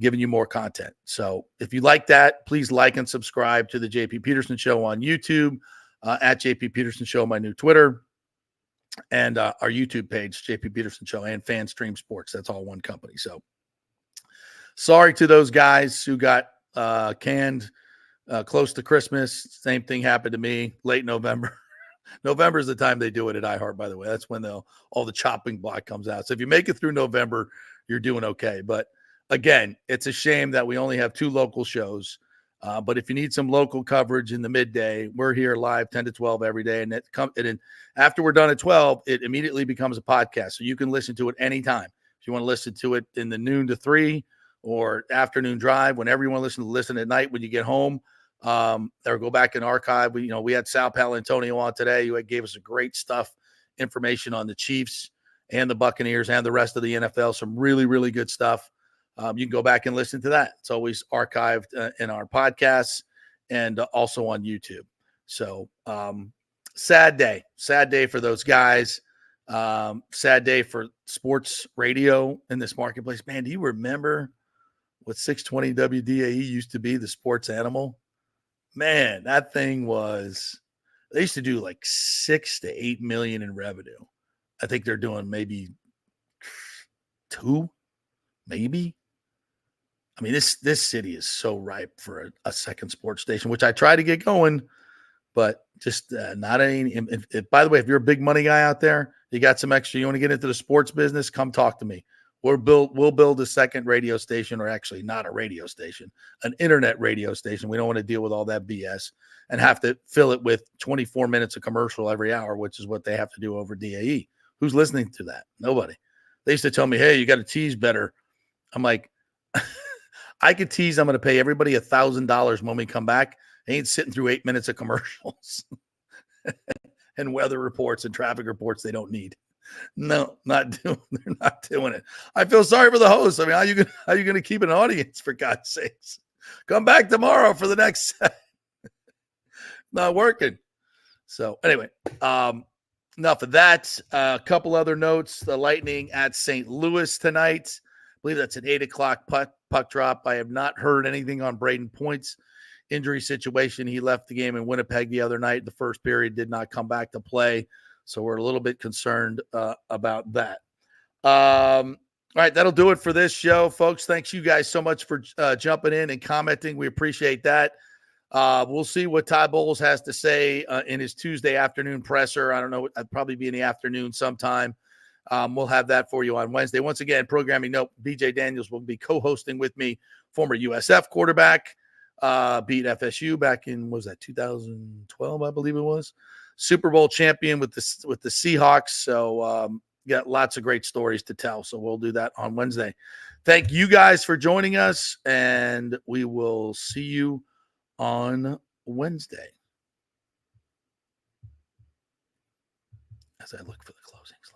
giving you more content. So if you like that, please like and subscribe to the JP Peterson Show on YouTube, at JP Peterson Show, my new Twitter, and our YouTube page, JP Peterson Show, and FanStream Sports. That's all one company. So sorry to those guys who got canned close to Christmas. Same thing happened to me late November. November is the time they do it at iHeart, by the way. That's when all the chopping block comes out. So if you make it through November, you're doing okay. But again, it's a shame that we only have 2 local shows. But if you need some local coverage in the midday, we're here live 10 to 12 every day. And after we're done at 12, it immediately becomes a podcast. So you can listen to it anytime. If you want to listen to it in the noon to 3 or afternoon drive, whenever you want to listen at night when you get home, or go back and archive. We had Sal Paolantonio on today, who gave us a great information on the Chiefs and the Buccaneers and the rest of the NFL. Some really, really good stuff. You can go back and listen to that. It's always archived in our podcasts and also on YouTube. So sad day for those guys. Sad day for sports radio in this marketplace. Man, do you remember what 620 WDAE used to be, the sports animal? Man, that thing they used to do like 6 to 8 million in revenue. I think they're doing maybe 2, maybe. I mean, this city is so ripe for a second sports station, which I try to get going, but just not any. By the way, if you're a big money guy out there, you got some extra, you want to get into the sports business, come talk to me. We'll build a second radio station, or actually not a radio station, an internet radio station. We don't want to deal with all that BS and have to fill it with 24 minutes of commercial every hour, which is what they have to do over DAE. Who's listening to that? Nobody. They used to tell me, hey, you got to tease better. I'm like, I could tease I'm going to pay everybody $1,000 when we come back. I ain't sitting through 8 minutes of commercials and weather reports and traffic reports they don't need. No, they're not doing it. I feel sorry for the host. I mean, how you going to keep an audience, for God's sakes? Come back tomorrow for the next set. Not working. So anyway, enough of that. A couple other notes. The Lightning at St. Louis tonight. I believe that's an 8 o'clock puck drop. I have not heard anything on Braden Point's injury situation. He left the game in Winnipeg the other night. The first period, did not come back to play. So we're a little bit concerned about that. All right, that'll do it for this show, folks. Thanks you guys so much for jumping in and commenting. We appreciate that. We'll see what Todd Bowles has to say in his Tuesday afternoon presser. I don't know. I'd probably be in the afternoon sometime. We'll have that for you on Wednesday. Once again, programming note, BJ Daniels will be co-hosting with me, former USF quarterback, beat FSU back in, what was that, 2012, I believe it was. Super Bowl champion with the Seahawks. So got lots of great stories to tell. So we'll do that on Wednesday. Thank you guys for joining us, and we will see you on Wednesday as I look for the closing slide.